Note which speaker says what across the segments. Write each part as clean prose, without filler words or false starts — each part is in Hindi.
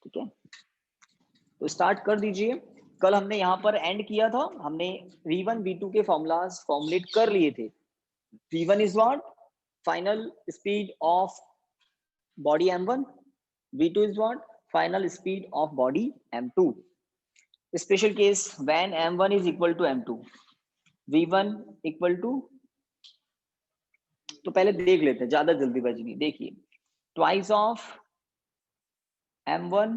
Speaker 1: ठीक है, तो स्टार्ट कर दीजिए। कल हमने यहाँ पर एंड किया था, हमने V1 V2 के फॉर्मूलाज फॉर्मुलेट कर लिए थे। V1 is what? Final speed of body m1, V2 is what? Final speed of body m2. Special case when m1 is equal to m2, V1 equal to, तो पहले देख लेते हैं, ज्यादा जल्दीबाजी नहीं। देखिए, twice of m1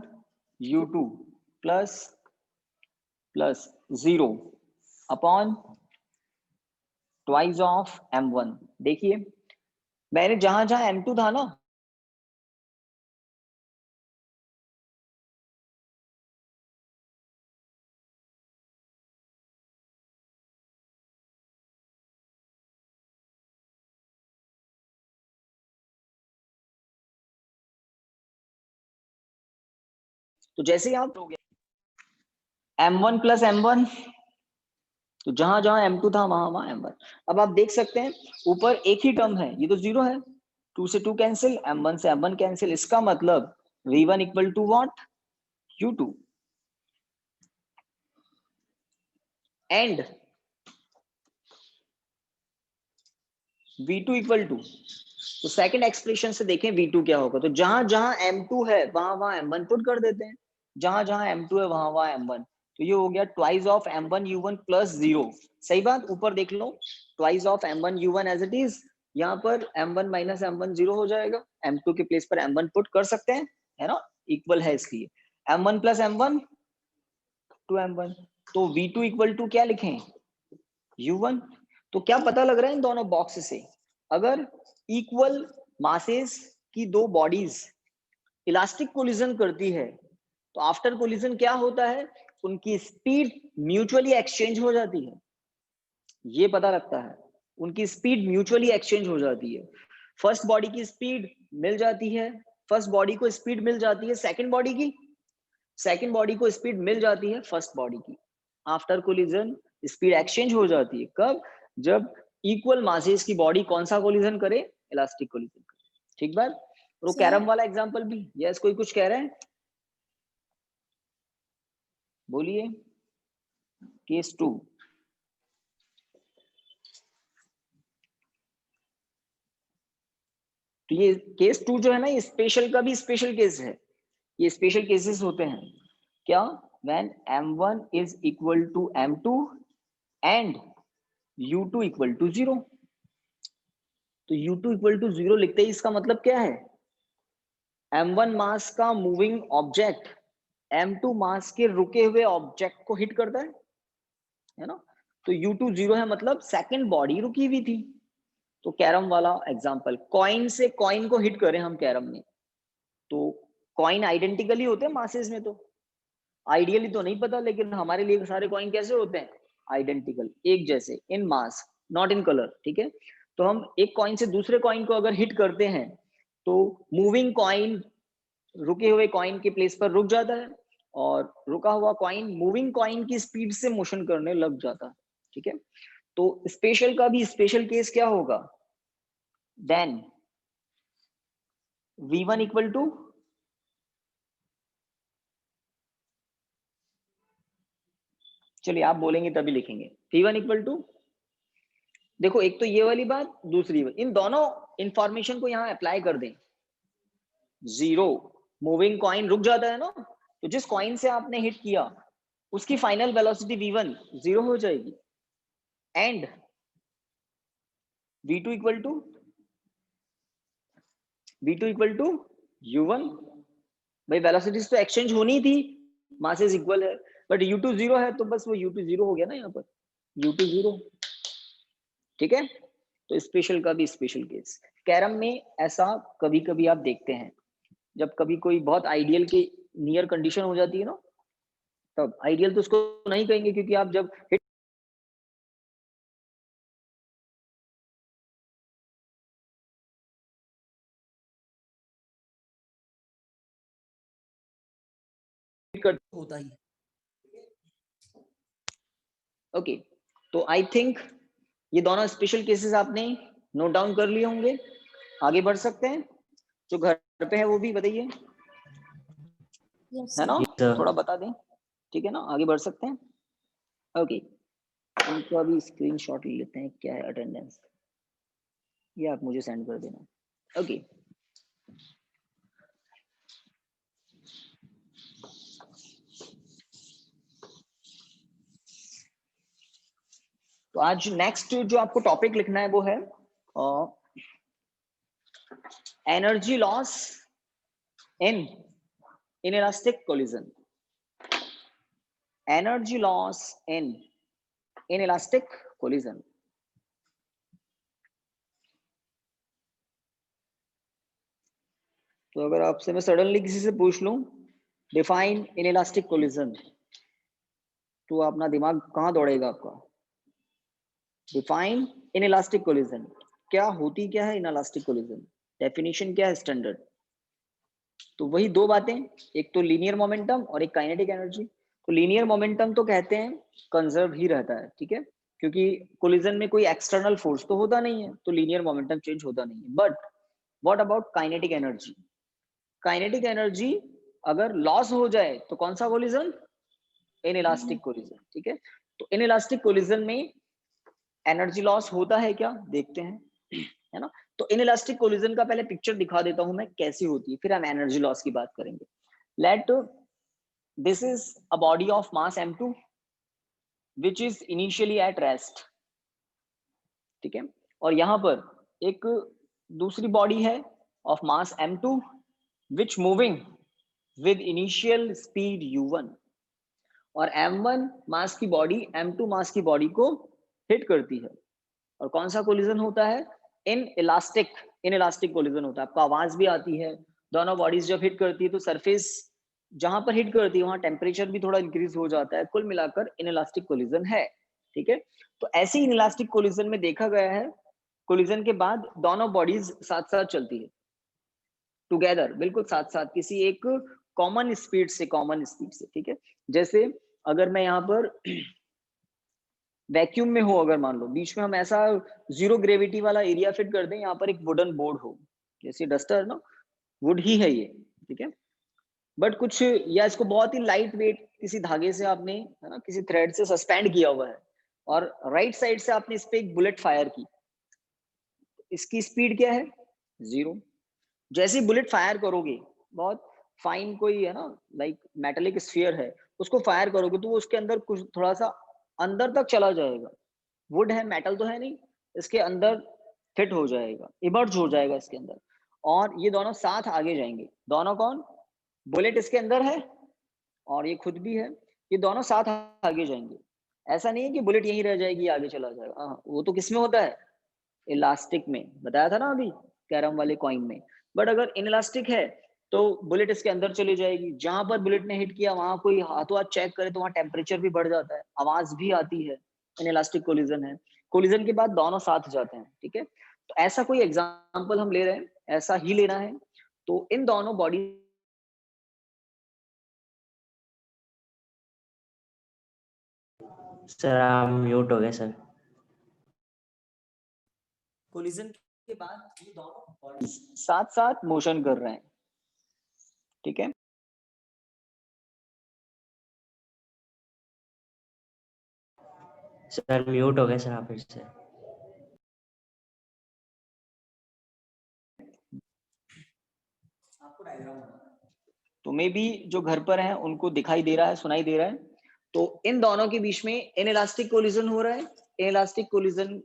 Speaker 1: u2 plus 0 upon twice of m1। देखिए, मैंने जहां जहां m2 था ना, तो जैसे ही आप हो गया m1 प्लस m1, तो जहां जहां m2 था वहां वहां m1। अब आप देख सकते हैं ऊपर एक ही टर्म है, ये तो 0 है, 2 से 2 कैंसिल, m1 से m1 कैंसिल। इसका मतलब v1 equal to what? u2 and v2 equal to, तो सेकंड एक्सप्रेशन से देखें v2 क्या होगा। तो जहां जहां m2 है वहां वहां m1 पुट कर देते हैं, जहां जहां m2 है वहां वहां m1। तो ये हो गया twice of m1 u1 plus 0। सही बात, ऊपर देख लो, twice of m1 u1 as it is, यहाँ पर m1 माइनस m1 0 हो जाएगा, m2 के प्लेस पर m1 पुट कर सकते हैं, है ना, इक्वल है इसलिए m1 plus m1 to m1। तो v2 इक्वल टू क्या लिखें? u1। तो क्या पता लग रहा है इन दोनों बॉक्स से? अगर इक्वल मासेस की दो बॉडीज इलास्टिक कोलिजन करती है, तो आफ्टर कोलिजन क्या होता है? उनकी स्पीड म्यूचुअली एक्सचेंज हो जाती है, ये पता लगता है। उनकी स्पीड म्यूचुअली एक्सचेंज हो जाती है। फर्स्ट बॉडी की स्पीड मिल जाती है, फर्स्ट बॉडी को स्पीड मिल जाती है सेकंड बॉडी की, सेकंड बॉडी को स्पीड मिल जाती है फर्स्ट बॉडी की। आफ्टर कोलिजन स्पीड एक्सचेंज हो जाती है। कब? जब इक्वल मासेस की बॉडी कौन सा कोलिजन करे? इलास्टिक कोलिजन करे। ठीक बात। और वो कैरम वाला एग्जांपल भी, यस कोई कुछ कह रहे हैं? बोलिए। केस 2, तो ये केस 2 जो है ना, ये स्पेशल का भी स्पेशल केस है। ये स्पेशल केसेस होते हैं क्या? When m1 is equal to m2 and u2 equal to 0। तो u2 इक्वल टू 0 लिखते ही इसका मतलब क्या है? m1 मास का मूविंग ऑब्जेक्ट m2 मास के रुके हुए ऑब्जेक्ट को हिट करता है ना। तो u2 0 है, मतलब सेकंड बॉडी रुकी हुई थी। तो कैरम वाला एग्जांपल, कॉइन से कॉइन को हिट करें हम कैरम में, तो कॉइन आइडेंटिकली होते हैं मासेस में, तो आइडियली तो नहीं पता, लेकिन हमारे लिए सारे कॉइन कैसे होते हैं? आइडेंटिकल, एक जैसे, इन मास नॉट इन कलर। ठीक है, तो हम एक कॉइन से दूसरे कॉइन को अगर हिट करते हैं, तो मूविंग कॉइन रुके हुए कॉइन के प्लेस पर रुक जाता है, और रुका हुआ कॉइन मूविंग कॉइन की स्पीड से मोशन करने लग जाता है। ठीक है, तो स्पेशल का भी स्पेशल केस क्या होगा? देन v1 इक्वल टू, चलिए आप बोलेंगे तभी लिखेंगे, v1 इक्वल टू, देखो एक तो ये वाली बात, दूसरी बात, इन दोनों इंफॉर्मेशन को यहां अप्लाई कर दें। 0, मूविंग कॉइन रुक जाता है ना, तो जिस कॉइन से आपने हिट किया उसकी फाइनल वेलोसिटी v1 0 हो जाएगी। And v2 equal to, v2 equal to u1। भाई वेलोसिटीज तो एक्सचेंज होनी थी, मासेस इक्वल है, बट u2 0 है, तो बस वो u2 0 हो गया ना यहाँ पर, u2 0। ठीक है, तो स्पेशल का भी स्पेशल केस। कैरम में ऐसा कभी कभी आप देखते हैं, जब कभी कोई बहुत आइडियल के नियर कंडीशन हो जाती है ना, तब आइडियल तो उसको नहीं कहेंगे, क्योंकि आप जब हिट कर होता ही। ओके, तो आई थिंक ये दोनों स्पेशल केसेस आपने नोट डाउन कर लिए होंगे। आगे बढ़ सकते हैं, जो घर पे है वो भी बताइए। है ना?
Speaker 2: Yes, sir.
Speaker 1: थोड़ा बता दें, ठीक है ना? आगे बढ़ सकते हैं। ओके, इनको अभी स्क्रीनशॉट ले लेते हैं, क्या है अटेंडेंस, ये आप मुझे सेंड कर देना। ओके, तो आज नेक्स्ट जो आपको टॉपिक लिखना है वो है energy loss in inelastic collision. Energy loss in inelastic collision. तो अगर आपसे मैं सडनली किसी से पूछ लूं डिफाइन inelastic collision, तो अपना दिमाग कहाँ दौड़ेगा आपका? डिफाइन inelastic collision, क्या होती क्या है inelastic collision, डेफिनेशन क्या है स्टैंडर्ड? तो वही दो बातें, एक तो लीनियर मोमेंटम और एक काइनेटिक एनर्जी। तो लीनियर मोमेंटम तो कहते हैं कंजर्व ही रहता है, ठीक है, क्योंकि कोलिजन में कोई एक्सटर्नल फोर्स तो होता नहीं है, तो लीनियर मोमेंटम चेंज होता नहीं है। But what about kinetic energy? Kinetic energy अगर लॉस हो जाए तो कौन सा कोलिजन? इनइलास्टिक कोलिजन, ठीक है। तो इनइलास्टिक कोलिजन में एनर्जी लॉस होता है क्या, देखते हैं, है ना। तो इनइलास्टिक कोलिजन का पहले पिक्चर दिखा देता हूं मैं कैसी होती है, फिर हम एनर्जी लॉस की बात करेंगे। Late this is a body of mass m2 which is initially at rest, ठीक है। और यहां पर एक दूसरी बॉडी है of mass m2 which moving with initial speed u1, और m1 मास की बॉडी m2 मास की बॉडी को हिट करती है। और कौन सा कोलिजन होता है? इनइलास्टिक कोलिजन होता है। आपको आवाज भी आती है, दोनों बॉडीज जब हिट करती है तो सरफेस जहां पर हिट करती है वहां टेम्परेचर भी थोड़ा इंक्रीज हो जाता है। कुल मिलाकर इनइलास्टिक कोलिजन है, ठीक है। तो ऐसे इनइलास्टिक कोलिजन में देखा गया है, कोलिजन के बाद दोनों बॉडीज साथ साथ चलती है, टुगेदर, बिल्कुल साथ साथ, किसी एक कॉमन स्पीड से, ठीक है। जैसे अगर मैं यहाँ पर वैक्यूम में हो, अगर मान लो बीच में हम ऐसा जीरो ग्रेविटी वाला एरिया फिट कर दें, यहाँ पर एक वुडन बोर्ड हो, जैसे डस्टर ना, वुड ही है ये, ठीक है। बट कुछ, या इसको बहुत ही लाइट वेट किसी धागे से आपने, है ना, किसी थ्रेड से सस्पेंड किया हुआ है, और राइट साइड से आपने इस पे एक बुलेट फायर की, इसकी स्पीड क्या है? जीरो। जैसे ही बुलेट फायर करोगे, बहुत फाइन कोई, है ना, लाइक मेटेलिक स्फीयर है, उसको फायर करोगे तो वो उसके अंदर कुछ थोड़ा सा अंदर तक चला जाएगा। वुड है, मेटल तो है नहीं, इसके अंदर फिट हो जाएगा, इमर्ज हो जाएगा इसके अंदर, और ये दोनों साथ आगे जाएंगे। दोनों कौन? बुलेट इसके अंदर है और ये खुद भी है, ये दोनों साथ आगे जाएंगे। ऐसा नहीं है कि बुलेट यहीं रह जाएगी आगे चला जाएगा, हाँ, वो तो किस में होता है? इलास्टिक में, बताया था ना अभी कैरम वाले कॉइन में। बट अगर इनइलास्टिक है तो बुलेट इसके अंदर चली जाएगी, जहां पर बुलेट ने हिट किया वहां कोई हाथों हाथ चेक करे तो वहां टेम्परेचर भी बढ़ जाता है, आवाज भी आती है। इनइलास्टिक कोलिजन है, कोलिजन के बाद दोनों साथ जाते हैं, ठीक है। तो ऐसा कोई एग्जाम्पल हम ले रहे हैं, ऐसा ही लेना है। तो इन दोनों बॉडी,
Speaker 2: सर आप म्यूट हो गए सर।
Speaker 1: कोलिजन के बाद ये दोनों बॉडी साथ साथ मोशन कर रहे हैं, ठीक है।
Speaker 2: सर म्यूट हो गए सर आप फिर से।
Speaker 1: आपको डायग्राम, तो मे बी जो घर पर है उनको दिखाई दे रहा है, सुनाई दे रहा है। तो इन दोनों के बीच में इनइलास्टिक कोलिजन हो रहा है। इनइलास्टिक कोलिजन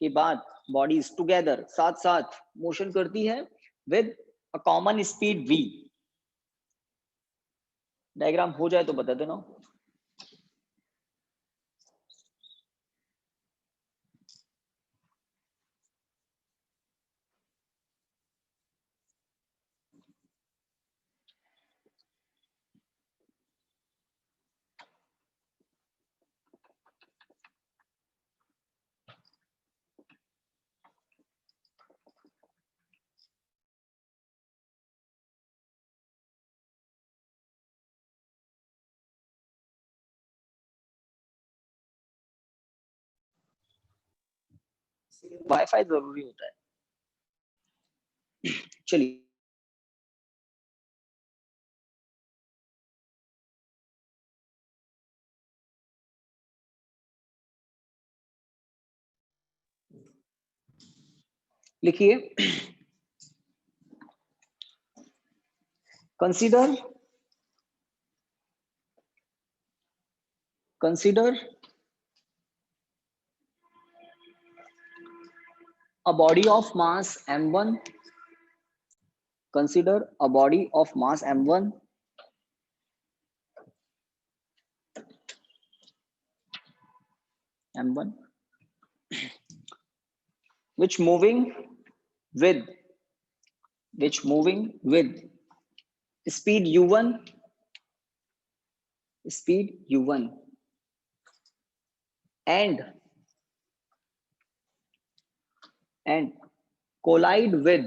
Speaker 1: के बाद बॉडीज टुगेदर साथ साथ मोशन करती है with a common speed v। Diagram हो जाए तो बता देना। वाईफाई जरूरी होता है, चलिए। लिखिए, consider a body of mass m1. Consider a body of mass m1 which moving with speed u1 and collide with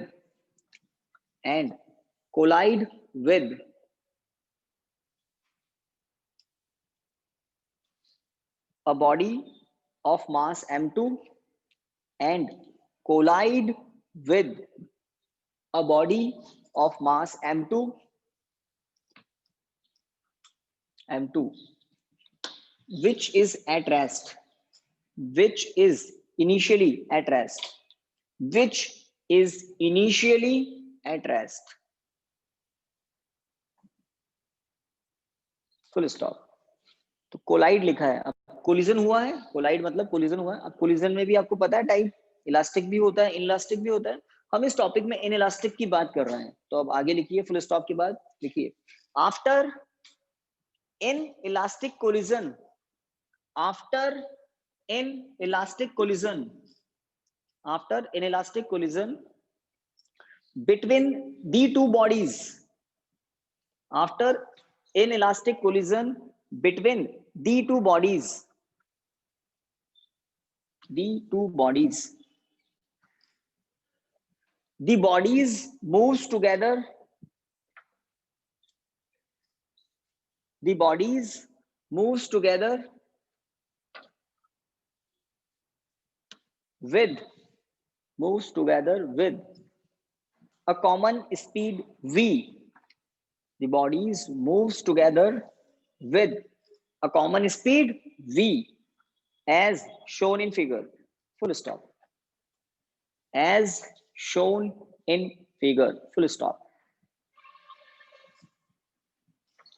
Speaker 1: a body of mass m2 and collide with a body of mass m2 which is at rest, which is initially at rest, full stop. तो कोलाइड लिखा है, अब कोलिजन हुआ है, कोलाइड मतलब कोलिजन हुआ है। अब कोलिजन में भी आपको पता है टाइप, इलास्टिक भी होता है, इनलास्टिक भी होता है। हम इस टॉपिक में इनइलास्टिक की बात कर रहे हैं। तो अब आगे लिखिए, फुल स्टॉप के बाद लिखिए, after inelastic collision, between the two bodies, after inelastic collision between the two bodies, the bodies moves together, with a common speed v. The bodies moves together with a common speed v as shown in figure. Full stop. As shown in figure. Full stop.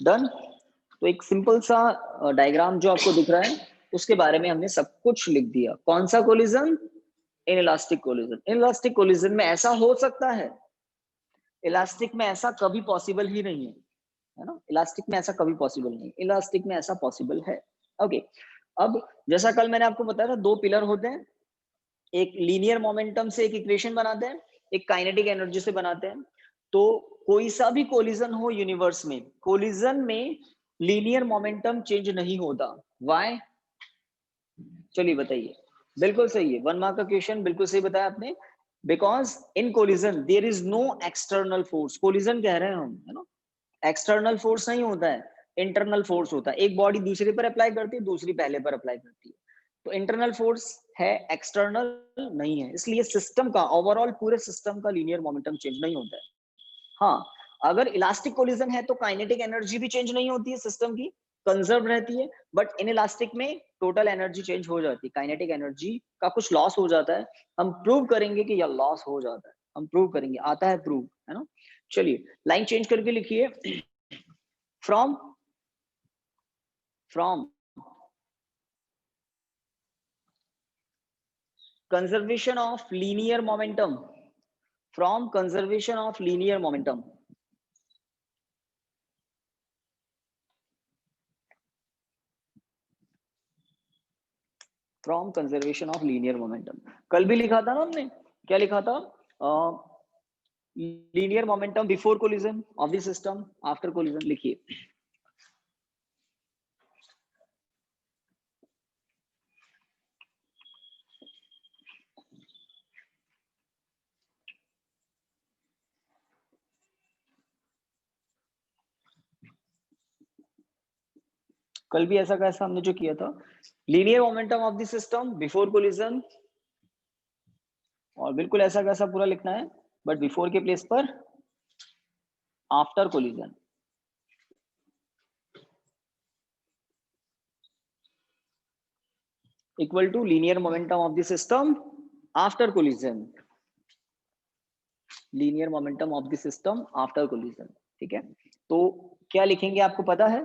Speaker 1: Done. तो एक सिंपल सा डायग्राम जो आपको दिख रहा है उसके बारे में हमने सब कुछ लिख दिया। कौन सा collision? Inelastic collision. Inelastic collision में ऐसा हो सकता है, इलास्टिक में ऐसा कभी पॉसिबल ही नहीं है ना। इलास्टिक में ऐसा कभी पॉसिबल नहीं, इलास्टिक में ऐसा पॉसिबल है। ओके, अब जैसा कल मैंने आपको बताया था, दो पिलर होते हैं, एक लीनियर मोमेंटम से एक इक्वेशन बनाते हैं, एक काइनेटिक एनर्जी से बनाते हैं। तो कोई सा भी कोलिजन हो यूनिवर्स में, कोलिजन में लीनियर मोमेंटम चेंज नहीं होता। व्हाई? चलिए बताइए। बिल्कुल सही है, 1 मार्क का क्वेश्चन, बिल्कुल सही बताया आपने। Because in collision there is no external force. Collision कह रहे हैं हम, है ना, एक्सटर्नल फोर्स नहीं होता है, इंटरनल फोर्स होता है। एक बॉडी दूसरे पर अप्लाई करती है, दूसरी पहले पर अप्लाई करती है, तो इंटरनल फोर्स है, एक्सटर्नल नहीं है। इसलिए सिस्टम का ओवरऑल, पूरे सिस्टम का लीनियर मोमेंटम चेंज नहीं होता है। हाँ, अगर इलास्टिक कोलिजन है तो काइनेटिक एनर्जी भी चेंज नहीं होती है, सिस्टम की कंजर्व रहती है। बट इन इलास्टिक में टोटल एनर्जी चेंज हो जाती है, काइनेटिक एनर्जी का कुछ लॉस हो जाता है। हम प्रूव करेंगे कि यह लॉस हो जाता है, हम प्रूव करेंगे, आता है प्रूव, है ना। चलिए लाइन चेंज करके लिखिए, from conservation of linear momentum, from conservation of linear momentum, from conservation of linear momentum। कल भी लिखा था ना हमने, क्या लिखा था? linear momentum before collision of the system, after collision। लिखिए, कल भी ऐसा कैसा हमने जो किया था, linear momentum of the system before collision, और बिल्कुल ऐसा कैसा पूरा लिखना है, बट बिफोर के प्लेस पर after collision. Equal to linear momentum of the system after collision. Linear momentum of the system after collision. ठीक है, तो क्या लिखेंगे आपको पता है?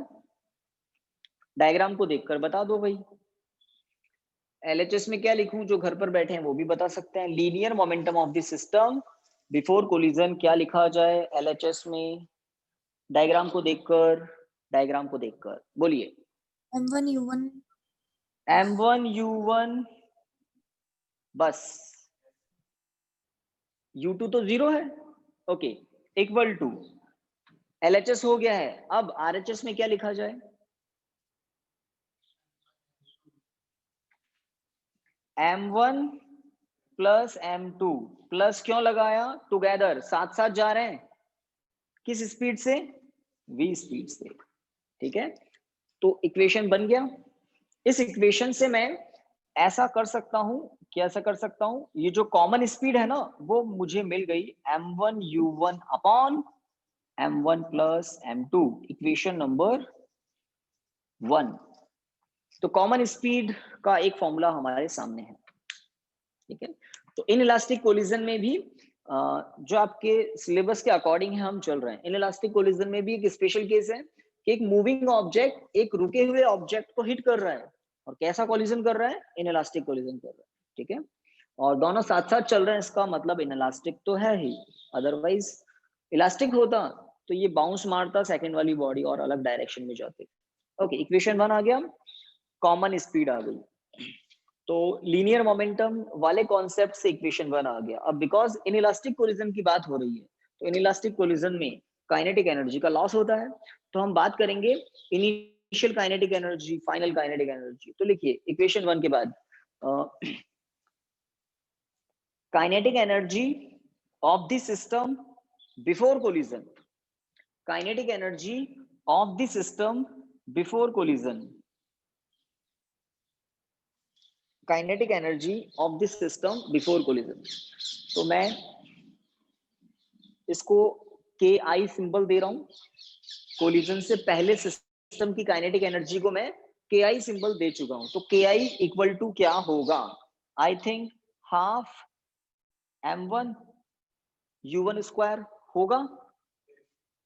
Speaker 1: डायग्राम को देखकर बता दो भाई। एलएचएस में क्या लिखूं, जो घर पर बैठे हैं वो भी बता सकते हैं। Linear momentum of the system before collision क्या लिखा जाए एलएचएस में? डायग्राम को देखकर, डायग्राम को देखकर बोलिए।
Speaker 3: m1 u1
Speaker 1: m1 u1 बस, u2 तो 0 है, ओके, इक्वल टू एलएचएस हो गया है। अब आरएचएस में क्या लिखा जाए? m1 प्लस m2 प्लस क्यों लगाया? टुगेदर, साथ साथ जा रहे हैं, किस स्पीड से? v स्पीड से। ठीक है, तो इक्वेशन बन गया। इस इक्वेशन से मैं ऐसा कर सकता हूं, कैसा कर सकता हूं, ये जो कॉमन स्पीड है ना वो मुझे मिल गई m1 u1 upon m1 plus m2, equation number 1। तो कॉमन स्पीड का एक फॉर्मूला हमारे सामने है। ठीक है, तो इन इलास्टिक कोलिजन में भी जो आपके सिलेबस के अकॉर्डिंग है हम चल रहे हैं। इन इलास्टिक कोलिजन में भी एक स्पेशल केस है कि एक मूविंग ऑब्जेक्ट एक रुके हुए ऑब्जेक्ट को हिट कर रहा है, और कैसा कोलिजन कर रहा है? इन इलास्टिक कोलिजन कर रहा है। ठीक है, और दोनों साथ साथ चल रहे हैं, इसका मतलब इन इलास्टिक तो है ही, अदरवाइज इलास्टिक होता तो ये बाउंस मारता सेकंड वाली बॉडी और अलग डायरेक्शन में जाते। ओके, इक्वेशन 1 आ गया, कॉमन स्पीड आ गई। तो लीनियर मोमेंटम वाले कॉन्सेप्ट से इक्वेशन 1 आ गया। अब बिकॉज इनइलास्टिक कोलिजन की बात हो रही है, तो इनइलास्टिक कोलिजन में काइनेटिक एनर्जी का लॉस होता है। तो हम बात करेंगे initial kinetic energy, final kinetic energy. तो लिखिए इक्वेशन 1 के बाद kinetic energy of the system before collision, kinetic energy of the system before collision, kinetic energy of this system before collision. तो मैं इसको के आई सिंबल दे रहा हूं, कोलिजन से पहले सिस्टम की काइनेटिक एनर्जी को मैं के आई सिंबल दे चुका हूं। तो के आई इक्वल टू क्या होगा? I think half m1 u1 square होगा,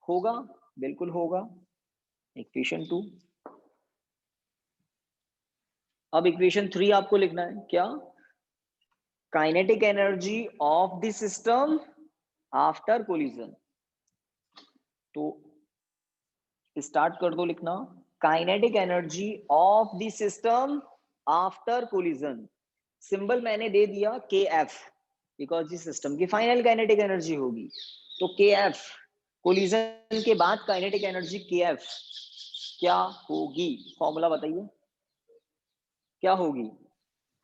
Speaker 1: होगा, बिल्कुल होगा। इक्वेशन 2। अब इक्वेशन 3 आपको लिखना है क्या? Kinetic energy of the system after collision. तो स्टार्ट कर दो लिखना, kinetic energy of the system after collision. Symbol मैंने दे दिया के एफ, बिकॉज इस सिस्टम की फाइनल काइनेटिक एनर्जी होगी। तो के एफ, कोलिजन के बाद काइनेटिक एनर्जी के एफ क्या होगी? फॉर्मूला बताइए क्या होगी?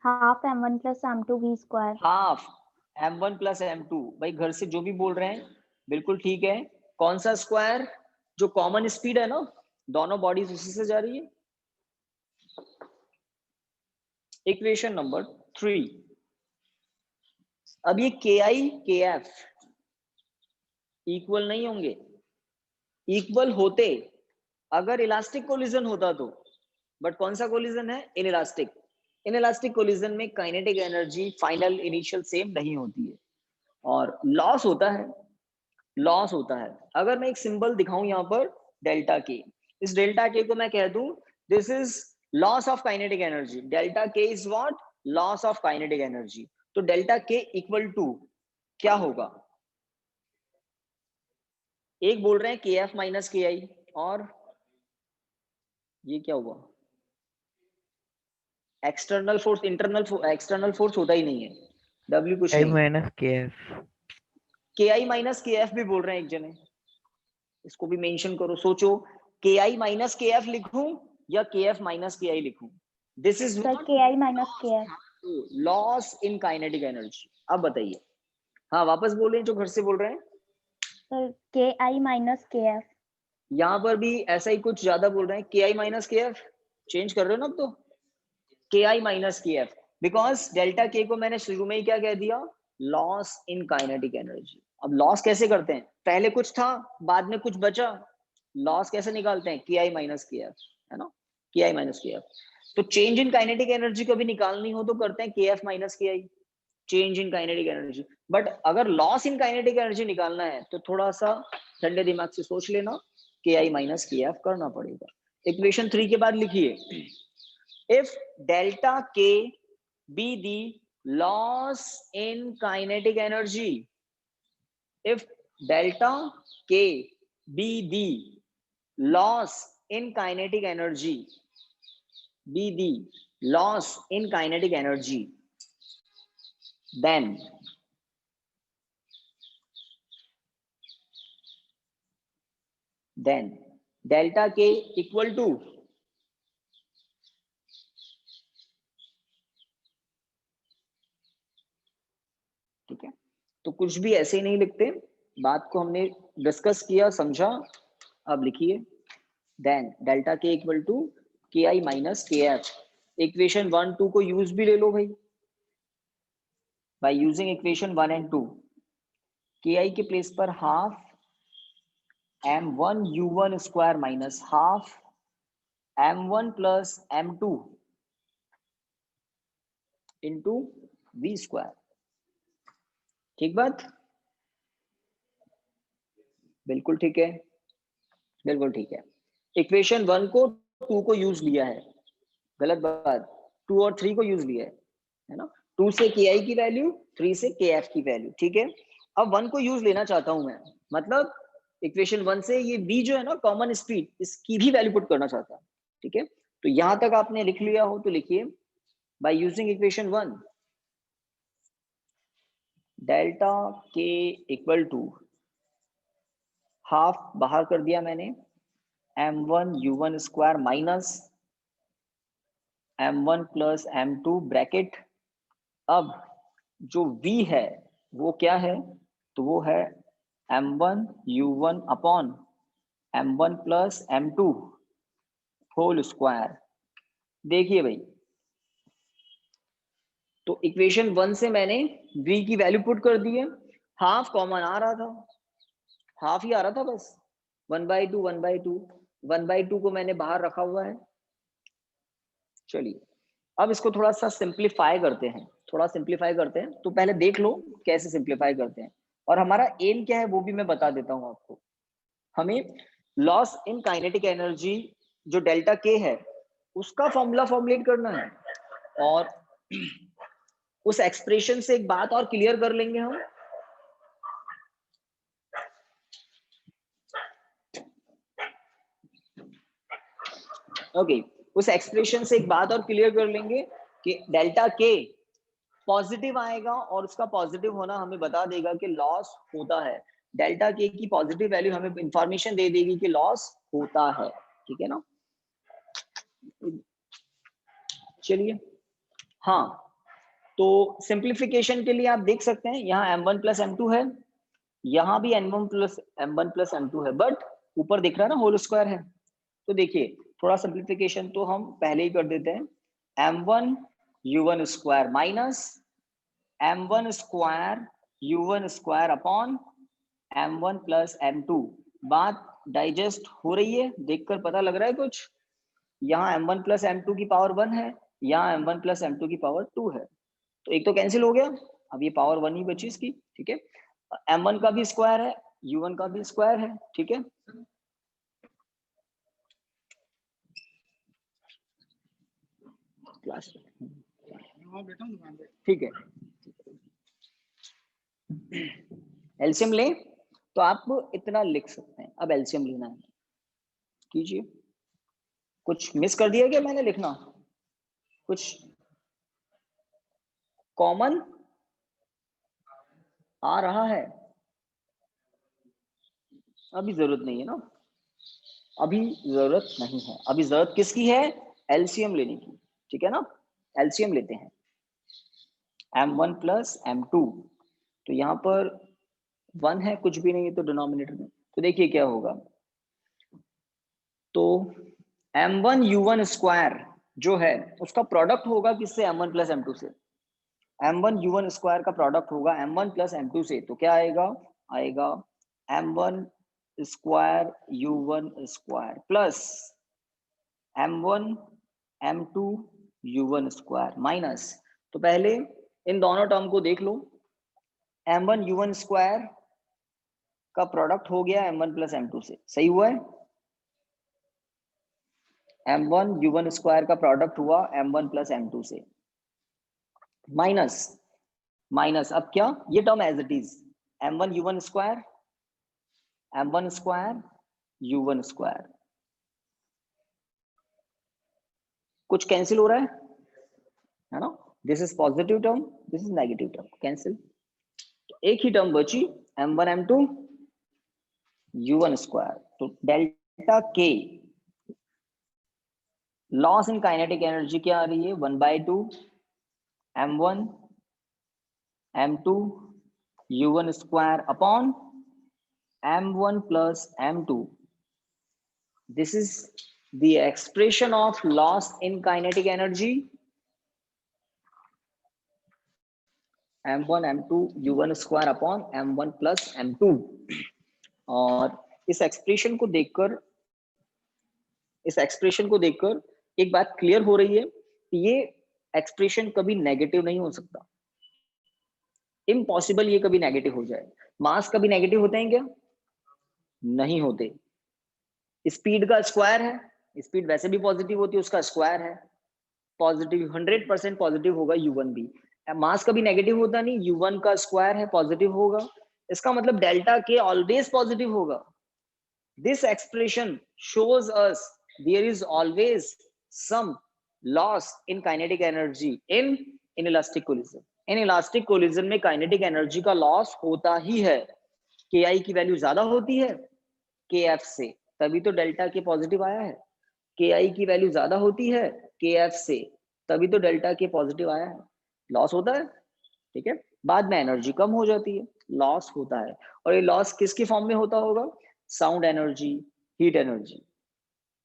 Speaker 3: Half m1 plus m2 v square.
Speaker 1: Half m1 plus m2। भाई घर से जो भी बोल रहे हैं बिल्कुल ठीक है। कौन सा स्क्वायर? जो कॉमन स्पीड है ना, दोनों बॉडीज उसी से जा रही है। Equation number 3। अब ये के आई के एफ इक्वल नहीं होंगे। इक्वल होते अगर इलास्टिक कोलिजन होता तो, बट कौन सा कोलिजन है? इनइलास्टिक। इनइलास्टिक कोलिजन में kinetic energy final initial same नहीं होती है और लॉस होता है, लॉस होता है। अगर मैं एक सिंबल दिखाऊं यहाँ पर डेल्टा के, इस डेल्टा के को मैं कह दूं this is loss of kinetic energy. Delta K is what? Loss of kinetic energy. तो डेल्टा के इक्वल टू क्या होगा? एक बोल रहे हैं के एफ माइनस के आई, और ये क्या हुआ? External force, internal external force होता ही नहीं है, डब्ल्यू कुछ नहीं,
Speaker 4: माइनस के एफ,
Speaker 1: के आई माइनस के एफ भी बोल रहे हैं एक जने, इसको भी मेंशन करो। सोचो के आई माइनस के एफ लिखूं या के एफ माइनस के आई लिखूं? दिस इज
Speaker 3: के आई माइनस के F,
Speaker 1: loss in kinetic energy. अब बताइए, हाँ वापस बोले जो घर से बोल रहे हैं।
Speaker 3: सर के आई माइनस के एफ।
Speaker 1: यहाँ पर भी ऐसा ही कुछ ज्यादा बोल रहे हैं, के आई माइनस के एफ। चेंज कर रहे हो ना अब तो, के आई माइनस के एफ, बिकॉज डेल्टा के को मैंने शुरू में ही क्या कह दिया? Loss in kinetic energy. अब लॉस कैसे करते हैं? पहले कुछ था बाद में कुछ बचा, लॉस कैसे निकालते हैं? के आई माइनस के एफ, है ना, के आई माइनस के एफ। तो चेंज इन काइनेटिक एनर्जी कभी निकालनी हो तो करते हैं के F minus K I. Change in kinetic energy. But अगर लॉस इन काइनेटिक एनर्जी निकालना है तो थोड़ा सा ठंडे दिमाग से सोच लेना, के आई माइनस के एफ करना पड़ेगा। इक्वेशन 3 के बाद लिखिए, if delta K be the loss in kinetic energy, if delta K be the loss in kinetic energy, be the loss in kinetic energy, then delta k equal to ठीक है, तो कुछ भी ऐसे ही नहीं लिखते, बात को हमने डिस्कस किया, समझा। अब लिखिए then delta K equal to के आई माइनस के एफ। इक्वेशन 1 2 को यूज भी ले लो भाई, बाय यूजिंग इक्वेशन 1 एंड 2 के आई के प्लेस पर half m1 u1 square minus half m1 plus m2 into v square. ठीक बात, बिल्कुल ठीक है, बिल्कुल ठीक है। इक्वेशन 1 को 2 को यूज लिया है, गलत बात, 2 और 3 को यूज लिया है ना, 2 से के आई की वैल्यू, 3 से के एफ की वैल्यू। ठीक है, अब 1 को यूज लेना चाहता हूं मैं, मतलब इक्वेशन 1 से ये v जो है ना कॉमन स्पीड, इसकी भी वैल्यू पुट करना चाहता हूं। ठीक है, तो यहां तक आपने लिख लिया हो तो लिखिए, by using equation 1 delta K equal to half बाहर कर दिया मैंने m1 u1 square minus m1 plus m2 bracket. अब जो v है वो क्या है, तो वो है m1 u1 upon m1 plus m2 whole square. देखिए भाई, तो इक्वेशन 1 से मैंने v की वैल्यू पुट कर दी है, हाफ कॉमन आ रहा था, हाफ ही आ रहा था बस, 1/2 1/2 1/2 को मैंने बाहर रखा हुआ है। चलिए अब इसको थोड़ा सा सिंप्लीफाई करते हैं, थोड़ा सिंप्लीफाई करते हैं, तो पहले देख लो कैसे सिंप्लीफाई करते हैं, और हमारा एम क्या है वो भी मैं बता देता हूं आपको। हमें लॉस इन काइनेटिक एनर्जी जो डेल्टा के है उसका फॉर्मूला फॉर्मुलेट करना है, और उस एक्सप्रेशन से एक बात और क्लियर कर लेंगे हम, ओके उस एक्सप्रेशन से एक बात और क्लियर कर लेंगे कि डेल्टा के पॉजिटिव आएगा और उसका पॉजिटिव होना हमें बता देगा कि लॉस होता है। डेल्टा के की पॉजिटिव वैल्यू हमें इंफॉर्मेशन दे देगी कि लॉस होता है। ठीक है ना, चलिए हाँ, तो सिंप्लीफिकेशन के लिए आप देख सकते हैं यहाँ m1 प्लस m2 है, यहाँ भी m1 प्लस m2 है, बट ऊपर दिख रहा है ना होल स्क्वायर है। तो देखिए थोड़ा सिंप्लीफिकेशन तो हम पहले ही कर देते हैं, m1 u1 square minus m1 square u1 square upon m1 plus m2। बात डाइजेस्ट हो रही है, देखकर पता लग रहा है कुछ, यहाँ m1 प्लस m2 की पावर 1 है, यहाँ m1 प्लस m2 की पावर 2 है, तो एक तो कैंसिल हो गया, अब ये पावर 1 ही बची इसकी। ठीक है, m1 का भी स्क्वायर है, u1 का भी स्क्वायर है। ठीक है, क्लास ठीक है, एलसीएम ले तो आप इतना लिख सकते हैं। अब एलसीएम लेना है, कीजिए। कुछ मिस कर दिया क्या मैंने लिखना, कुछ कॉमन आ रहा है? अभी जरूरत नहीं है ना, अभी जरूरत नहीं है, अभी जरूरत किसकी है, एलसीएम लेने की। ठीक है ना, एलसीएम लेते हैं, m1 प्लस m2, तो यहाँ पर 1 है, कुछ भी नहीं है तो डिनोमिनेटर में, तो देखिए क्या होगा, तो m1 u1 स्क्वायर जो है उसका प्रोडक्ट होगा किससे, m1 प्लस m2 से, m1 u1 स्क्वायर का प्रोडक्ट होगा m1 प्लस m2 से, तो क्या आएगा, आएगा m1 square u1 square plus m1 m2 u1 square minus, तो पहले इन दोनों टर्म को देख लो, m1 u1 स्क्वायर का प्रोडक्ट हो गया m1 प्लस m2 से, सही हुआ है। m1 u1 स्क्वायर का प्रोडक्ट हुआ m1 प्लस m2 से, माइनस माइनस अब क्या, ये term as it is m1 u1 square m1 square u1 square, कुछ कैंसिल हो रहा है ना, this is positive term, this is negative term, cancel. तो एक ही टर्म बची m1 m2 u1 स्क्वायर। तो delta k loss in kinetic energy क्या आ रही है, 1/2 m1 m2 u1 square upon m1 plus m2. This is the expression of loss in kinetic energy, m1 m2 u1 square upon m1 plus m2। और इस एक्सप्रेशन को देखकर एक बात क्लियर हो रही है कि ये एक्सप्रेशन कभी नेगेटिव नहीं हो सकता, इम्पॉसिबल ये कभी नेगेटिव हो जाए। मास कभी नेगेटिव होते हैं क्या, नहीं होते। स्पीड का स्क्वायर है, स्पीड वैसे भी पॉजिटिव होती है, उसका स्क्वायर है पॉजिटिव, 100% पॉजिटिव होगा u1 भी। मास कभी नेगेटिव होता नहीं, u1 का स्क्वायर है पॉजिटिव होगा, इसका मतलब डेल्टा k ऑलवेज पॉजिटिव होगा। This expression shows us there is always some loss in kinetic energy in elastic collision. In elastic collision में काइनेटिक एनर्जी का लॉस होता ही है। ki की वैल्यू ज्यादा होती है kf से, तभी तो डेल्टा के पॉजिटिव आया है। ki की वैल्यू ज्यादा होती है kf से, तभी तो डेल्टा के पॉजिटिव आया है। लॉस होता है, ठीक है, बाद में एनर्जी कम हो जाती है, लॉस होता है। और ये लॉस किसकी फॉर्म में होता होगा, sound energy, heat energy,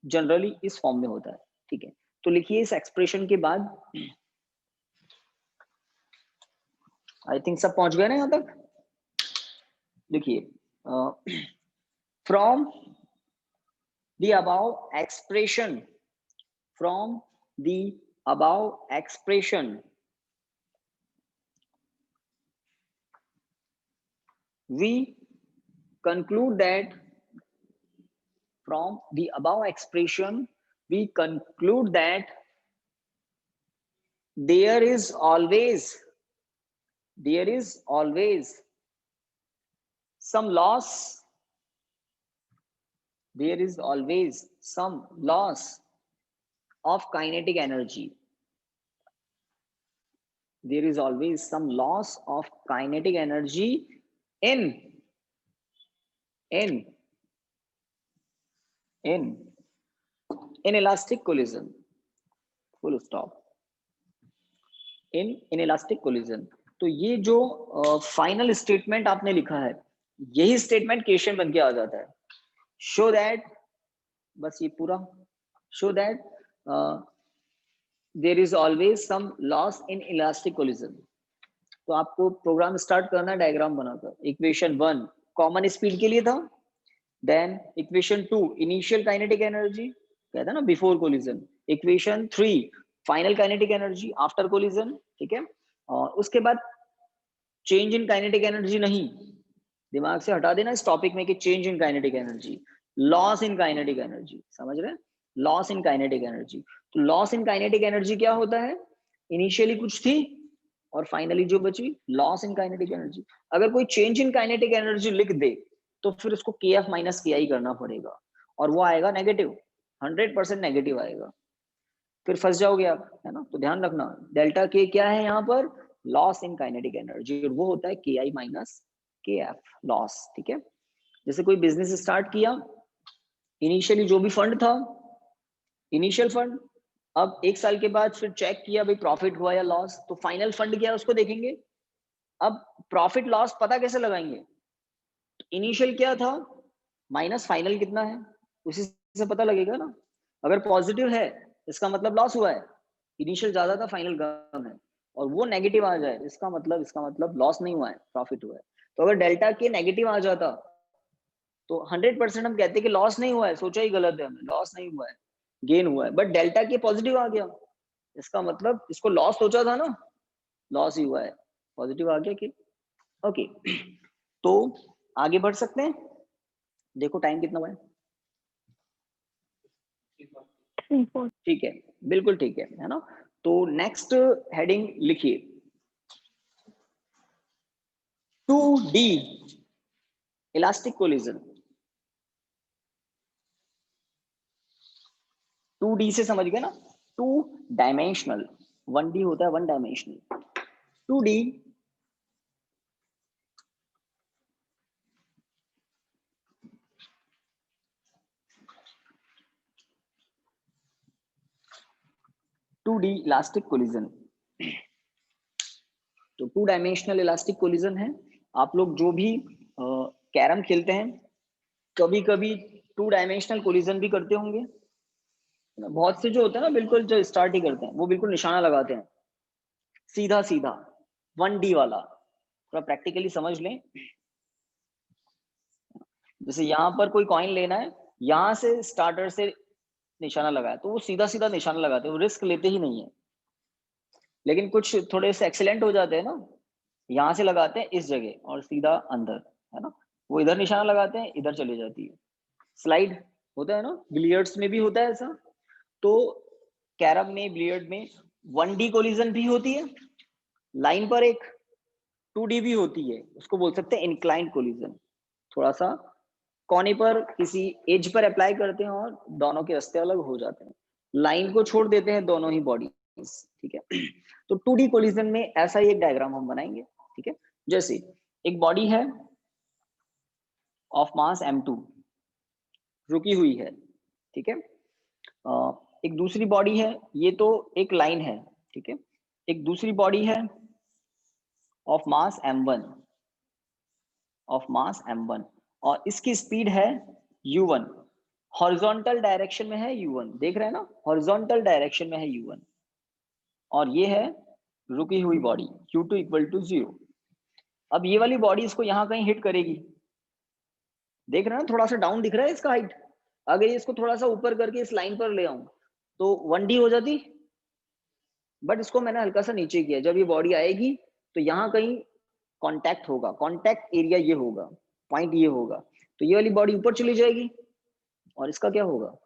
Speaker 1: generally इस फॉर्म में होता है, ठीक है। तो लिखिए इस एक्सप्रेशन के बाद, आई थिंक सब पहुंच गए ना यहां तक। लिखिए from the above expression, we conclude that there is always some loss, of kinetic energy. There is always some loss of kinetic energy in inelastic collision, full stop, in inelastic collision। तो ये जो फाइनल स्टेटमेंट आपने लिखा है, यही स्टेटमेंट क्वेश्चन बन के आ जाता है। शो दैट, बस ये पूरा, show that there is always some loss in elastic collision. तो आपको प्रोग्राम स्टार्ट करना है डायग्राम बनाकर। इक्वेशन 1 कॉमन स्पीड के लिए था, then equation 2 initial kinetic energy, कहता है ना before collision. Equation 3 final kinetic energy after collision, ठीक है। और उसके बाद चेंज इन काइनेटिक एनर्जी नहीं, दिमाग से हटा देना इस टॉपिक में कि change in kinetic energy, loss in kinetic energy, समझ रहे हैं, लॉस इन काइनेटिक एनर्जी। तो लॉस इन काइनेटिक एनर्जी क्या होता है, इनिशियली कुछ थी और फाइनली जो बची, लॉस इन काइनेटिक एनर्जी। अगर कोई चेंज इन काइनेटिक एनर्जी लिख दे तो फिर उसको kf माइनस ki करना पड़ेगा, और वो आएगा नेगेटिव, 100% नेगेटिव आएगा, फिर फंस जाओगे आप, है ना। तो ध्यान रखना डेल्टा k क्या है यहाँ पर, लॉस इन काइनेटिक एनर्जी, और वो होता है ki माइनस kf, लॉस, ठीक है। जैसे कोई बिजनेस स्टार्ट किया, इनिशियली जो भी फंड था, इनिशियल फंड, अब 1 साल के बाद फिर चेक किया भाई प्रॉफिट हुआ या लॉस, तो फाइनल फंड क्या है उसको देखेंगे। अब प्रॉफिट लॉस पता कैसे लगाएंगे, इनिशियल क्या था माइनस फाइनल कितना है, उसी से पता लगेगा ना। अगर पॉजिटिव है इसका मतलब लॉस हुआ है, इनिशियल ज्यादा था फाइनल कम है, और वो नेगेटिव आ जाए इसका मतलब लॉस नहीं हुआ है, प्रॉफिट हुआ है। तो अगर डेल्टा के नेगेटिव आ जाता तो 100% हम कहते कि लॉस नहीं हुआ है, सोचा ही गलत है हमने, लॉस नहीं हुआ है, गेन हुआ है। बट डेल्टा के पॉजिटिव आ गया, इसका मतलब इसको लॉस सोचा था ना, लॉस ही हुआ है, पॉजिटिव आ गया कि ओके। तो आगे बढ़ सकते हैं, देखो टाइम कितना हुआ है, ठीक है, बिल्कुल ठीक है ना। तो नेक्स्ट हेडिंग लिखिए 2D इलास्टिक कोलिजन। 2D से समझ गए ना, 2 डायमेंशनल, 1D होता है 1 डायमेंशनल, 2D इलास्टिक कोलिजन। तो 2 डायमेंशनल इलास्टिक कोलिजन है। आप लोग जो भी कैरम खेलते हैं कभी कभी 2 डायमेंशनल कोलिजन भी करते होंगे। बहुत से जो होते हैं ना बिल्कुल जो स्टार्ट ही करते हैं वो बिल्कुल निशाना लगाते हैं सीधा सीधा 1D वाला, थोड़ा प्रैक्टिकली समझ लें। जैसे यहाँ पर कोई कॉइन लेना है, यहाँ से स्टार्टर से निशाना लगाया तो वो सीधा सीधा निशाना लगाते हैं, वो रिस्क लेते ही नहीं है। लेकिन कुछ थोड़े से एक्सीलेंट हो जाते हैं ना, यहाँ से लगाते हैं इस जगह और सीधा अंदर, है ना, वो इधर निशाना लगाते हैं इधर चली जाती है। स्लाइड होता है ना, बिलियर्ड्स में भी होता है ऐसा। तो कैरम में, बिलियर्ड में 1D कोलिजन भी होती है लाइन पर, एक 2D भी होती है, उसको बोल सकते हैं इंक्लाइंड कोलिजन। थोड़ा सा कोने पर किसी एज पर अप्लाई करते हैं और दोनों के रास्ते अलग हो जाते हैं, लाइन को छोड़ देते हैं दोनों ही बॉडी, ठीक है। तो 2D कोलिजन में ऐसा ही एक डायग्राम हम बनाएंगे, ठीक है। जैसे एक बॉडी है ऑफ मास m2 रुकी हुई है, ठीक है। एक दूसरी बॉडी है, ये तो एक लाइन है, ठीक है। एक दूसरी बॉडी है ऑफ मास m1, और इसकी स्पीड है u1, हॉरिजॉन्टल डायरेक्शन में है u1, देख रहे हैं ना, हॉरिजॉन्टल डायरेक्शन में है u1, और ये है रुकी हुई बॉडी q2 इक्वल टू 0। अब ये वाली बॉडी इसको यहाँ कहीं हिट करेगी, देख रहे हैं ना, थोड़ा सा डाउन दिख रहा है इसका हाइट। अगर इसको थोड़ा सा ऊपर करके इस लाइन पर ले आऊं तो 1D हो जाती, बट इसको मैंने हल्का सा नीचे किया। जब ये बॉडी आएगी तो यहाँ कहीं कांटेक्ट होगा, कांटेक्ट एरिया ये होगा, पॉइंट ये होगा, तो ये वाली बॉडी ऊपर चली जाएगी और इसका क्या होगा,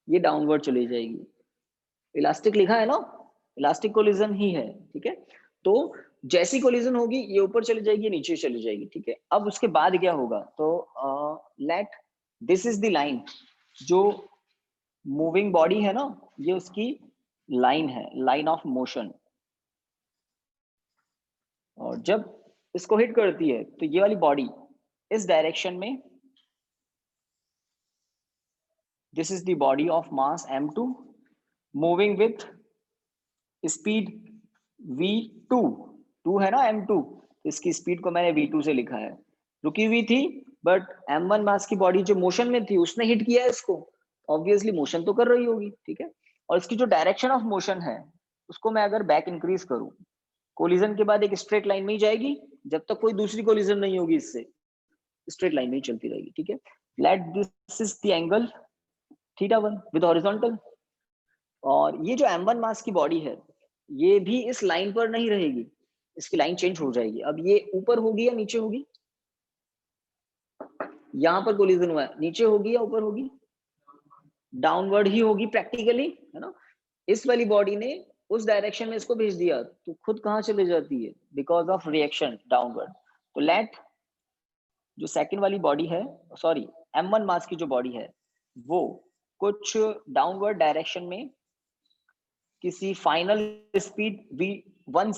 Speaker 1: ये डाउनवर्ड चली जाएगी। इलास्टिक लिखा है ना, इलास्टिक कोलिजन ही है, ठीक है। तो जैसी कोलिजन होगी ये ऊपर चली जाएगी, नीचे चली जाएगी, ठीक है। अब उसके बाद क्या होगा, तो late this is the line, जो मूविंग बॉडी है ना, ये उसकी लाइन है, लाइन ऑफ मोशन। और जब इसको हिट करती है तो ये वाली बॉडी इस डायरेक्शन में, this is the body of mass m2 moving with speed v2, 2 है ना m2, इसकी स्पीड को मैंने v2 से लिखा है। रुकी हुई थी बट m1 मास की बॉडी जो मोशन में थी उसने हिट किया है इसको, ऑब्वियसली मोशन तो कर रही होगी, ठीक है। और इसकी जो डायरेक्शन ऑफ मोशन है उसको मैं अगर बैक इंक्रीज करूं, कोलिजन के बाद एक स्ट्रेट लाइन में ही जाएगी, जब तक कोई दूसरी कोलिजन नहीं होगी इससे स्ट्रेट लाइन में ही चलती रहेगी, ठीक है। Let this is the angle θ1 with horizontal. और ये जो m1 मास की बॉडी है ये भी इस लाइन पर नहीं रहेगी, इसकी लाइन चेंज हो जाएगी। अब ये ऊपर होगी या नीचे होगी, यहाँ पर कोलिजन हुआ है, नीचे होगी या ऊपर होगी, डाउनवर्ड ही होगी प्रैक्टिकली, है ना। इस वाली बॉडी ने उस डायरेक्शन में इसको भेज दिया तो खुद कहाँ चले जाती है, बिकॉज ऑफ रिएक्शन डाउनवर्ड। तो लेट जो सेकंड वाली बॉडी है, सॉरी m1 मास की जो बॉडी है वो कुछ डाउनवर्ड डायरेक्शन में किसी फाइनल स्पीड v1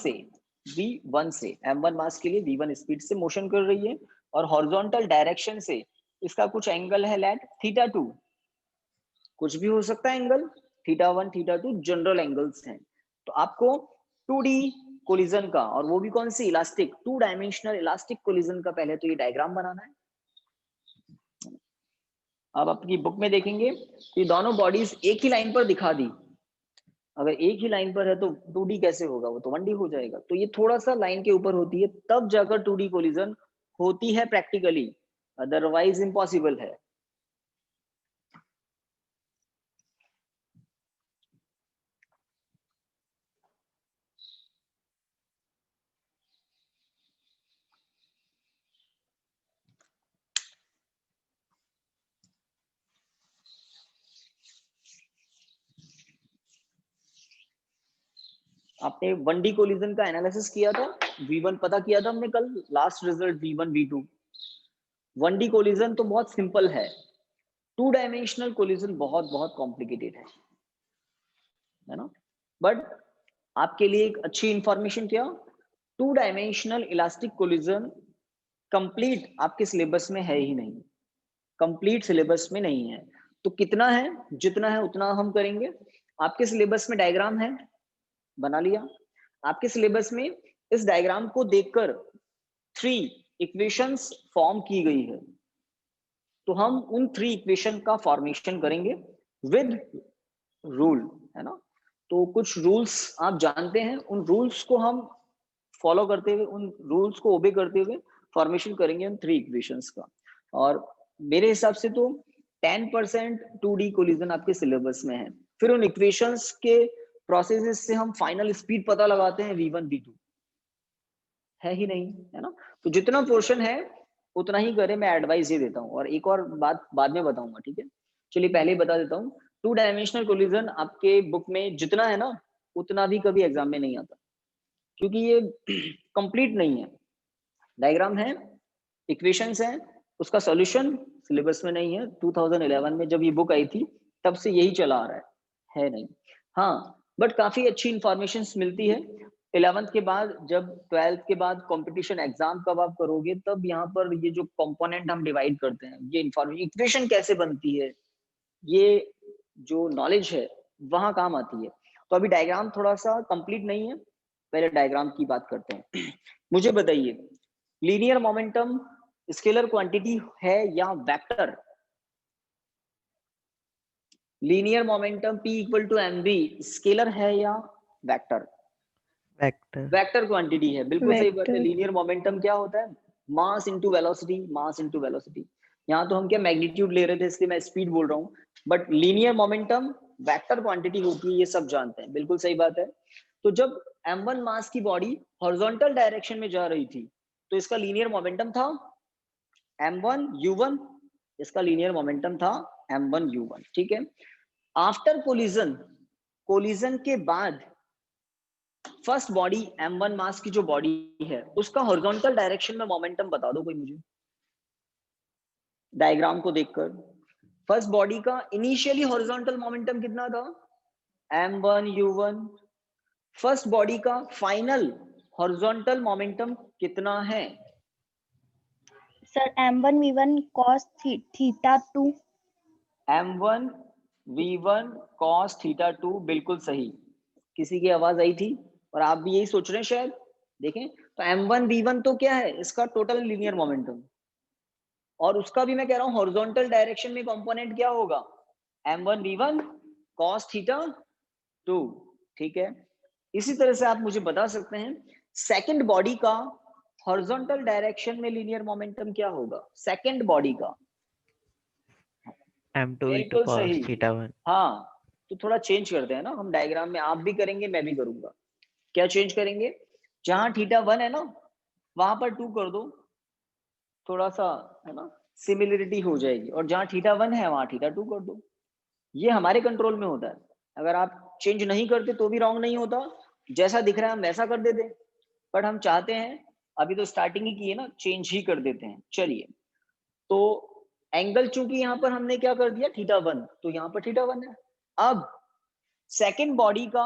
Speaker 1: से m1 मास के लिए v1 स्पीड से मोशन कर रही है, और हॉरिजॉन्टल डायरेक्शन से इसका कुछ एंगल है लेट θ2, कुछ भी हो सकता है एंगल, θ1 θ2 जनरल एंगल्स हैं। तो आपको 2D कोलिजन का, और वो भी कौन सी, इलास्टिक, 2 डायमेंशनल इलास्टिक कोलिजन का पहले तो ये डायग्राम बनाना है। अब आपकी बुक में देखेंगे कि दोनों बॉडीज एक ही लाइन पर दिखा दी, अगर एक ही लाइन पर है तो 2D कैसे होगा, वो तो 1D हो जाएगा। तो ये थोड़ा सा लाइन के ऊपर होती है तब जाकर 2D कोलिजन होती है प्रैक्टिकली, अदरवाइज इम्पॉसिबल है। आपने 1D कोलिजन का एनालिसिस किया था, V1 पता किया था हमने कल, last result V1 V2। 1D collision तो बहुत सिंपल है, 2 डायमेंशनल कोलिजन बहुत बहुत कॉम्प्लिकेटेड है ना। बट आपके लिए एक अच्छी इंफॉर्मेशन क्या, 2 डायमेंशनल इलास्टिक कोलिजन कंप्लीट आपके सिलेबस में है ही नहीं, कंप्लीट सिलेबस में नहीं है। तो कितना है, जितना है उतना हम करेंगे। आपके सिलेबस में डायग्राम है, बना लिया। आपके सिलेबस में इस डायग्राम को देखकर 3 इक्वेशंस फॉर्म की गई है, तो हम उन 3 इक्वेशन का फॉर्मेशन करेंगे विद रूल, है ना। तो कुछ रूल्स आप जानते हैं, उन रूल्स को हम फॉलो करते हुए, उन रूल्स को ओबे करते हुए फॉर्मेशन करेंगे उन 3 इक्वेशंस का। और मेरे हिसाब से तो 10% 2D कोलिजन आपके सिलेबस में है। फिर उन इक्वेशंस के प्रोसेसेस से हम फाइनल स्पीड पता लगाते हैं V1 V2, है ही नहीं, है ना। तो जितना पोर्शन है उतना ही करें, मैं एडवाइस ये देता हूँ। और एक और बात बाद में बताऊंगा, ठीक है। चलिए पहले ही बता देता हूँ, 2 डायमेंशनल कोलिजन आपके बुक में जितना है ना, उतना भी कभी एग्जाम में नहीं आता, क्योंकि ये कंप्लीट नहीं है। डायग्राम है, इक्वेशंस हैं, उसका सॉल्यूशन सिलेबस में नहीं है। 2011 में जब ये बुक आई थी तब से यही चला आ रहा है नहीं। हाँ, बट काफी अच्छी इंफॉर्मेशन मिलती है 11th के बाद। जब 12th के बाद कंपटीशन एग्जाम कब आप करोगे, तब यहाँ पर ये जो कंपोनेंट हम डिवाइड करते हैं, ये इंफॉर्मेशन, इक्वेशन कैसे बनती है, ये जो नॉलेज है वहां काम आती है। तो अभी डायग्राम थोड़ा सा कंप्लीट नहीं है, पहले डायग्राम की बात करते हैं। मुझे बताइए, लीनियर मोमेंटम स्केलर क्वांटिटी है या vector? Linear momentum P equal to mv scalar है या वेक्टर?
Speaker 4: वेक्टर।
Speaker 1: वेक्टर क्वांटिटी है, बिल्कुल सही बात है।
Speaker 3: Vector.
Speaker 1: लीनियर मोमेंटम क्या होता है, mass into velocity, mass into velocity. यहाँ तो हम क्या मैग्नीट्यूड ले रहे थे, इसलिए मैं स्पीड बोल रहा हूँ, but linear momentum vector quantity होती है, ये सब जानते हैं, बिल्कुल सही बात है। तो जब m1 मास की बॉडी हॉरिजॉन्टल डायरेक्शन में जा रही थी, तो इसका लीनियर मोमेंटम था m1 u1, इसका लीनियर मोमेंटम था m1 u1, ठीक है। आफ्टर कोलिजन, कोलिजन के बाद फर्स्ट बॉडी m1 मास की जो बॉडी है, उसका हॉरिजॉन्टल डायरेक्शन में मोमेंटम बता दो कोई मुझे, डायग्राम को देखकर। फर्स्ट बॉडी का इनिशियली हॉरिजॉन्टल मोमेंटम कितना था, m1 u1। फर्स्ट बॉडी का फाइनल हॉरिजॉन्टल मोमेंटम कितना है?
Speaker 3: Sir, m1 v1 cos theta 2.
Speaker 1: m1 v1 cos theta 2, बिल्कुल सही। किसी की आवाज आई थी और आप भी यही सोच रहे हैं शायद। देखें, तो m1 v1 तो क्या है, इसका टोटल लीनियर मोमेंटम, और उसका भी मैं कह रहा हूं हॉरिजॉन्टल डायरेक्शन में कंपोनेंट क्या होगा, m1 v1 cos थीटा 2, ठीक है। इसी तरह से आप मुझे बता सकते हैं सेकंड बॉडी का हॉरिजॉन्टल डायरेक्शन में लीनियर मोमेंटम क्या होगा, सेकंड बॉडी का?
Speaker 4: m2 v2
Speaker 1: बिल्कुल
Speaker 4: cos
Speaker 1: सही।
Speaker 4: थीटा 1।
Speaker 1: हाँ, तो थोड़ा चेंज करते हैं ना हम डायग्राम में, आप भी करेंगे मैं भी करूंगा। क्या चेंज करेंगे, जहां थीटा 1 है ना, वहां पर 2 कर दो, थोड़ा सा, है ना, सिमिलरिटी हो जाएगी। और जहां थीटा 1 है वहां थीटा 2 कर दो। ये हमारे कंट्रोल में होता है, अगर आप चेंज नहीं करते तो भी रॉन्ग नहीं होता, जैसा दिख रहा है हम वैसा कर देते। बट हम चाहते हैं, अभी तो स्टार्टिंग ही की है ना, चेंज ही कर देते हैं। चलिए, तो एंगल चूंकि यहाँ पर हमने क्या कर दिया, थीटा 1, तो यहाँ पर थीटा 1 है। अब सेकंड बॉडी का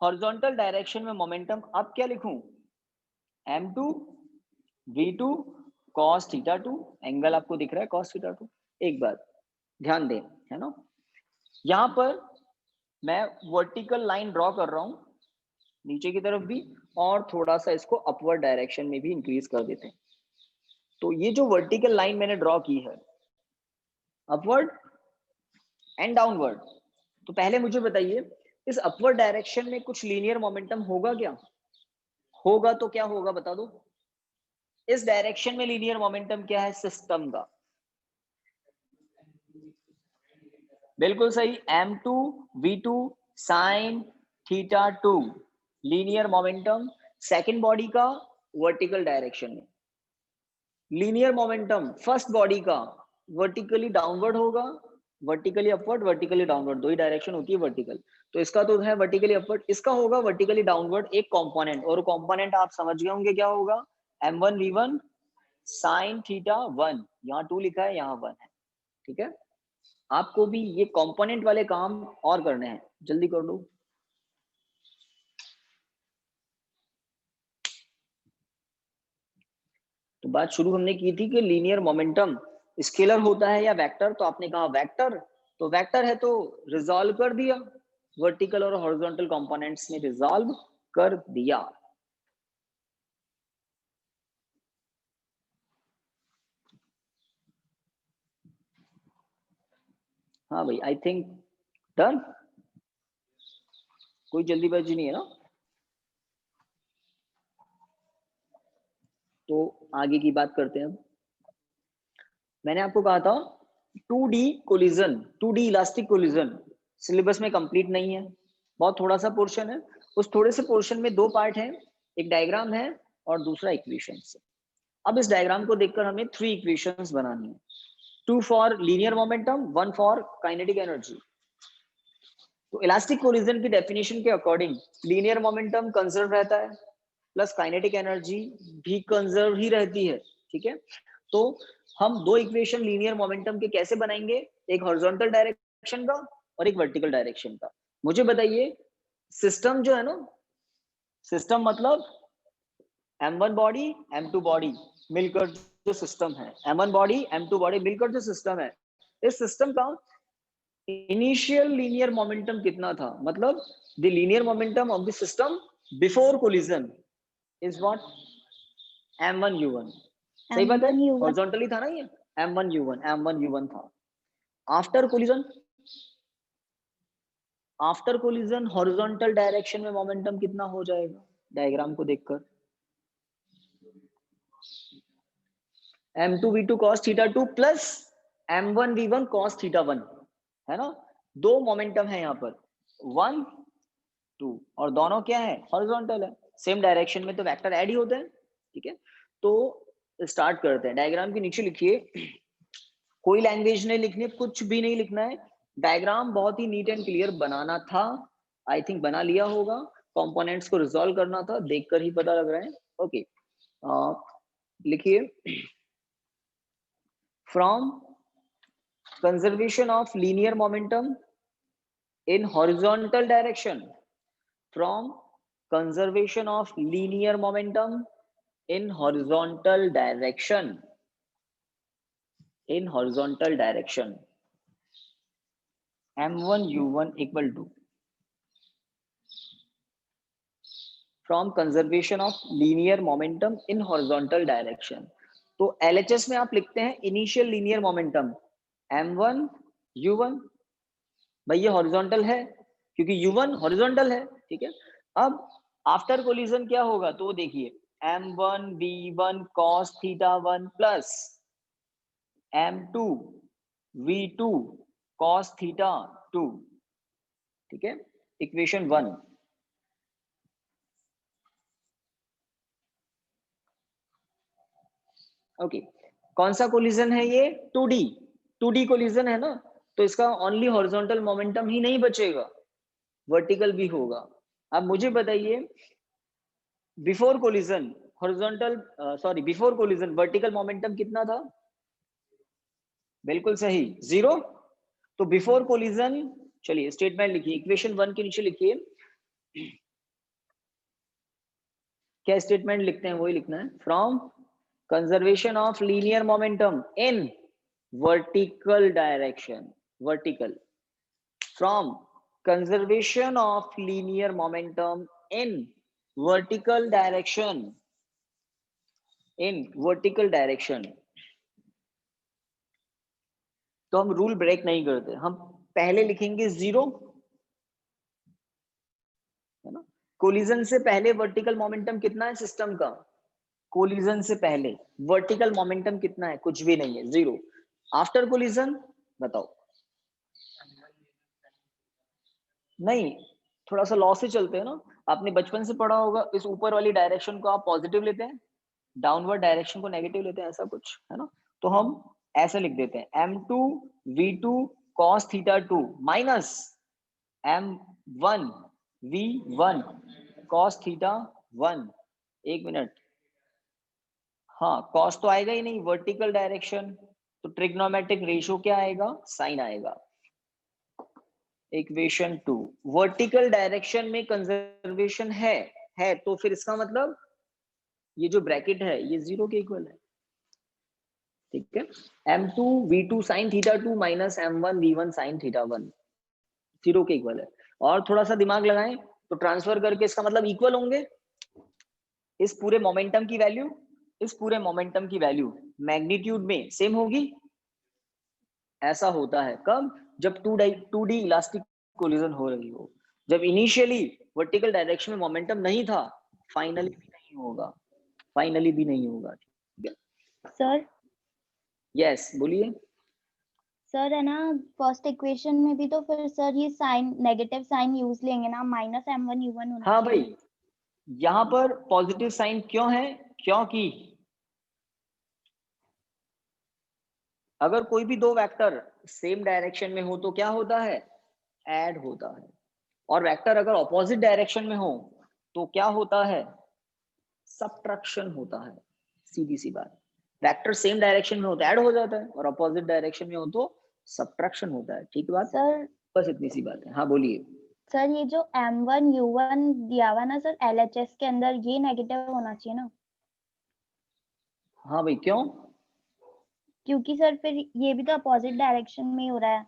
Speaker 1: हॉरिजॉन्टल डायरेक्शन में मोमेंटम, अब क्या लिखूं, m2 v2 cos theta 2, angle आपको दिख रहा है cos थीटा 2। एक बात ध्यान दें, है ना, यहाँ पर मैं वर्टिकल लाइन ड्रॉ कर रहा हूं नीचे की तरफ भी, और थोड़ा सा इसको अपवर्ड डायरेक्शन में भी इंक्रीज कर देते हैं। तो ये जो वर्टिकल लाइन मैंने ड्रॉ की है, अपवर्ड एंड डाउनवर्ड, तो पहले मुझे बताइए इस अपवर्ड डायरेक्शन में कुछ लीनियर मोमेंटम होगा क्या? होगा तो क्या होगा बता दो। इस डायरेक्शन में लीनियर मोमेंटम क्या है सिस्टम का? बिल्कुल सही, m2 v2 sin theta 2, linear momentum second body का वर्टिकल डायरेक्शन में। लीनियर मोमेंटम फर्स्ट बॉडी का वर्टिकली डाउनवर्ड होगा, वर्टिकली अपवर्ड, वर्टिकली डाउनवर्ड, दो ही डायरेक्शन होती है वर्टिकल। तो इसका तो है वर्टिकली अपवर्ड, इसका होगा वर्टिकली डाउनवर्ड एक कंपोनेंट, और कंपोनेंट आप समझ गए होंगे क्या होगा, m1 v1 sin थीटा 1, यहाँ 2 लिखा है, यहाँ 1 है, ठीक है। आपको भी ये कंपोनेंट वाले काम और करने हैं, जल्दी कर लो। तो बात शुरू हमने की थी कि लीनियर मोमेंटम स्केलर होता है या वेक्टर, तो आपने कहा वेक्टर, तो वेक्टर है तो रिजॉल्व कर दिया, वर्टिकल और हॉरिजॉन्टल कंपोनेंट्स में रिजॉल्व कर दिया। हाँ भाई, आई थिंक डन, कोई जल्दीबाजी नहीं है ना। तो आगे की बात करते हैं। मैंने आपको कहा था 2D collision, 2D elastic collision syllabus में कंप्लीट नहीं है, बहुत थोड़ा सा पोर्शन है। उस थोड़े से पोर्शन में दो पार्ट हैं, एक डायग्राम है और दूसरा इक्वेशंस है। अब इस डायग्राम को देखकर हमें 3 इक्वेशंस बनानी है, 2 for linear momentum, 1 for kinetic energy. तो इलास्टिक कोलिजन की डेफिनेशन के अकॉर्डिंग लीनियर मोमेंटम कंजर्व रहता है, प्लस काइनेटिक एनर्जी भी कंजर्व ही रहती है, ठीक है। तो हम दो इक्वेशन लीनियर मोमेंटम के कैसे बनाएंगे, एक हॉरिजॉन्टल डायरेक्शन का और एक वर्टिकल डायरेक्शन का। मुझे बताइए, सिस्टम जो है ना, सिस्टम मतलब m1 बॉडी m2 बॉडी मिलकर जो सिस्टम है, m1 बॉडी m2 बॉडी मिलकर जो सिस्टम है, इस सिस्टम का इनिशियल लीनियर मोमेंटम कितना था, मतलब the linear momentum of the system before collision is what, m1 u1। सही बात है,
Speaker 3: M1 U1
Speaker 1: हॉरिजॉन्टली था ना ये, m1 u1 था। After collision, after collision horizontal direction में मोमेंटम कितना हो जाएगा, डायग्राम को देखकर m2 v2 cos theta 2 plus m1 v1 cos theta 1, है ना। दो मोमेंटम है यहाँ पर, 1 2, और दोनों क्या है, हॉरिजॉन्टल है, सेम डायरेक्शन में तो वेक्टर ऐड ही होते हैं, ठीक है। तो स्टार्ट करते हैं। डायग्राम के नीचे लिखिए, कोई लैंग्वेज नहीं लिखनी, कुछ भी नहीं लिखना है, डायग्राम बहुत ही नीट एंड क्लियर बनाना था, आई थिंक बना लिया होगा। कंपोनेंट्स को रिजॉल्व करना था, देखकर ही पता लग रहा है। ओके, लिखिए, from conservation of linear momentum in horizontal direction, from conservation of linear momentum in horizontal direction, in horizontal direction, m1 u1 equal to, from conservation of linear momentum in horizontal direction। तो LHS में आप लिखते हैं initial linear momentum m1 u1, भाई ये हॉरिजॉन्टल है क्योंकि u1 हॉरिजॉन्टल है, ठीक है। अब आफ्टर कोलिजन क्या होगा, तो देखिए m1 v1 cos theta 1 plus m2 v2 cos theta 2, ठीक है, इक्वेशन 1। ओके, कौन सा कोलिजन है ये, 2D कोलिजन है ना, तो इसका ओनली हॉरिजॉन्टल मोमेंटम ही नहीं बचेगा, वर्टिकल भी होगा। अब मुझे बताइए, before collision horizontal, sorry before collision vertical momentum कितना था, बिल्कुल सही, 0। तो बिफोर कोलिजन, चलिए स्टेटमेंट लिखिए, इक्वेशन 1 के नीचे लिखिए, क्या स्टेटमेंट लिखते हैं वही लिखना है, from conservation of linear momentum in vertical direction, vertical, from conservation of linear momentum in vertical direction, in vertical direction. तो हम रूल ब्रेक नहीं करते, हम पहले लिखेंगे 0, है ना। कोलिजन से पहले वर्टिकल मोमेंटम कितना है सिस्टम का, कोलिजन से पहले वर्टिकल मोमेंटम कितना है, कुछ भी नहीं है, 0। आफ्टर कोलिजन बताओ, नहीं, थोड़ा सा लॉ से चलते हैं ना, आपने बचपन से पढ़ा होगा, इस ऊपर वाली डायरेक्शन को आप पॉजिटिव लेते हैं, डाउनवर्ड डायरेक्शन को नेगेटिव लेते हैं, ऐसा कुछ है ना। तो हम ऐसे लिख देते हैं m2 v2 cos theta 2 minus m1 v1 cos theta 1। एक मिनट, हाँ cos तो आएगा ही नहीं, वर्टिकल डायरेक्शन, तो ट्रिग्नोमेट्रिक रेशियो क्या आएगा, साइन आएगा। इक्वेशन 2, वर्टिकल डायरेक्शन में कंजर्वेशन है तो फिर इसका मतलब ये जो ब्रैकेट है ये 0 के इक्वल है, ठीक है। m2 v2 sin theta 2 minus m1 v1 sin theta 1 0 के इक्वल है। और थोड़ा सा दिमाग लगाएं तो ट्रांसफर करके इसका मतलब इक्वल होंगे। इस पूरे मोमेंटम की वैल्यू, इस पूरे मोमेंटम की वैल्यू मैग्नीट्यूड में सेम होगी। ऐसा होता है कब, जब 2D इलास्टिक कोलिजन हो रही हो। जब इनिशियली वर्टिकल डायरेक्शन में मोमेंटम नहीं था, फाइनली भी नहीं होगा, फाइनली भी नहीं होगा।
Speaker 3: सर
Speaker 1: यस बोलिए।
Speaker 3: सर है ना, फर्स्ट इक्वेशन में भी तो फिर सर ये साइन, नेगेटिव साइन यूज लेंगे ना, माइनस m1 u1 होना
Speaker 1: हाँ
Speaker 3: चाहिए।
Speaker 1: भाई, यहाँ पर पॉजिटिव साइन क्यों है, क्योंकि अगर कोई भी दो वेक्टर सेम डायरेक्शन में हो तो क्या होता है, ऐड होता है। और वेक्टर अगर ऑपोजिट डायरेक्शन में हो तो क्या होता है, सबट्रैक्शन होता है। सीधी सी बात, वेक्टर सेम डायरेक्शन में हो तो ऐड हो जाता है, और अपोजिट डायरेक्शन में हो तो सबट्रैक्शन होता है। ठीक बात,
Speaker 3: सर
Speaker 1: बस इतनी सी बात है। हाँ बोलिए।
Speaker 3: सर ये जो m1 u1 दिया हुआ ना सर LHS के अंदर, ये नेगेटिव होना चाहिए ना,
Speaker 1: हाँ भाई क्यों,
Speaker 3: क्योंकि सर फिर ये भी तो अपोजिट डायरेक्शन में ही हो रहा है।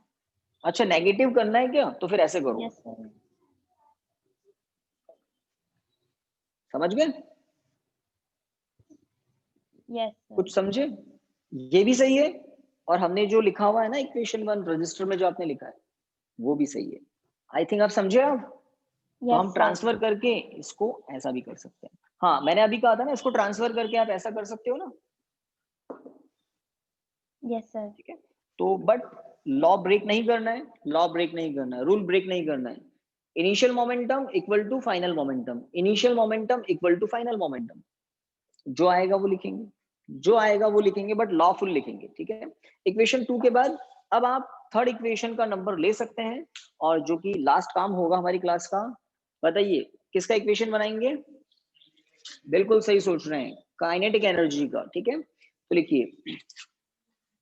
Speaker 1: अच्छा नेगेटिव करना है क्या, तो फिर ऐसे करो,
Speaker 3: यस सर।
Speaker 1: समझ गए,
Speaker 3: यस सर।
Speaker 1: कुछ समझे, ये भी सही है। और हमने जो लिखा हुआ है ना इक्वेशन 1 रजिस्टर में जो आपने लिखा है वो भी सही है। आई थिंक आप समझे आप। तो
Speaker 3: यस
Speaker 1: हम
Speaker 3: सर।
Speaker 1: ट्रांसफर करके इसको ऐसा भी कर सकते हैं। हाँ मैंने अभी कहा था ना, इसको ट्रांसफर करके आप ऐसा कर सकते हो ना,
Speaker 3: यस सर।
Speaker 1: ठीक है। तो बट लॉ ब्रेक नहीं करना है, लॉ ब्रेक नहीं करना है, रूल ब्रेक नहीं करना है। Initial momentum equal to final momentum, initial momentum equal to final momentum, जो आएगा वो लिखेंगे, जो आएगा वो लिखेंगे, बट लॉफुल लिखेंगे, ठीक है। इक्वेशन 2 के बाद अब आप थर्ड इक्वेशन का नंबर ले सकते हैं, और जो कि लास्ट काम होगा हमारी क्लास का। बताइए किसका इक्वेशन बनाएंगे, बिल्कुल सही सोच रहे हैं, काइनेटिक एनर्जी का, ठीक है। तो लिखिए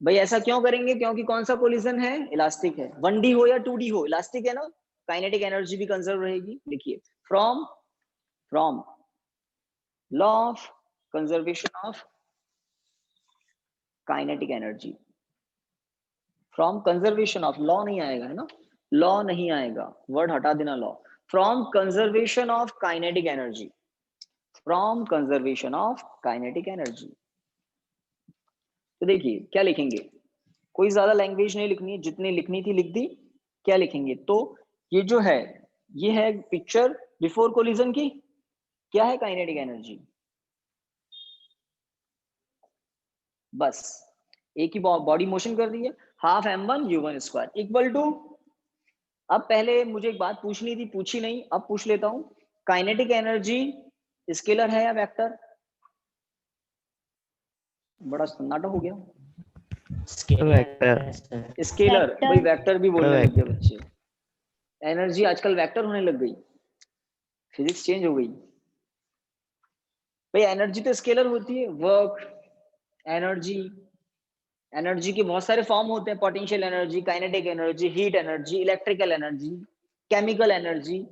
Speaker 1: भाई, ऐसा क्यों करेंगे, क्योंकि कौन सा कोलिजन है, इलास्टिक है। 1D हो या 2D हो, इलास्टिक है ना, काइनेटिक एनर्जी भी कंजर्व रहेगी। लिखिए from from law of conservation of kinetic energy, from conservation of, law नहीं आएगा है ना, लॉ नहीं आएगा, वर्ड हटा देना law. From conservation of kinetic energy, from conservation of kinetic energy. तो देखिए क्या लिखेंगे, कोई ज्यादा लैंग्वेज नहीं लिखनी है, जितनी लिखनी थी लिख दी। क्या लिखेंगे, तो ये जो है ये है पिक्चर बिफोर कोलिजन की। क्या है काइनेटिक एनर्जी, बस एक ही बॉडी मोशन कर रही है, half m1 u1 square equal to. अब पहले मुझे एक बात पूछनी थी, पूछी नहीं, अब पूछ लेता हूं, काइनेटिक एनर्जी स्केलर है या वेक्टर। बड़ा सन्नाटा हो गया,
Speaker 2: स्केलर है सर।
Speaker 1: Scalar
Speaker 3: vector.
Speaker 1: भाई, वेक्टर भी बोलने लग गए बच्चे। एनर्जी आजकल वेक्टर होने लग गई, फिजिक्स चेंज हो गई भाई। एनर्जी तो स्केलर होती है, वर्क एनर्जी, एनर्जी के बहुत सारे फॉर्म होते हैं, potential energy, kinetic energy, heat energy, electrical energy, chemical energy.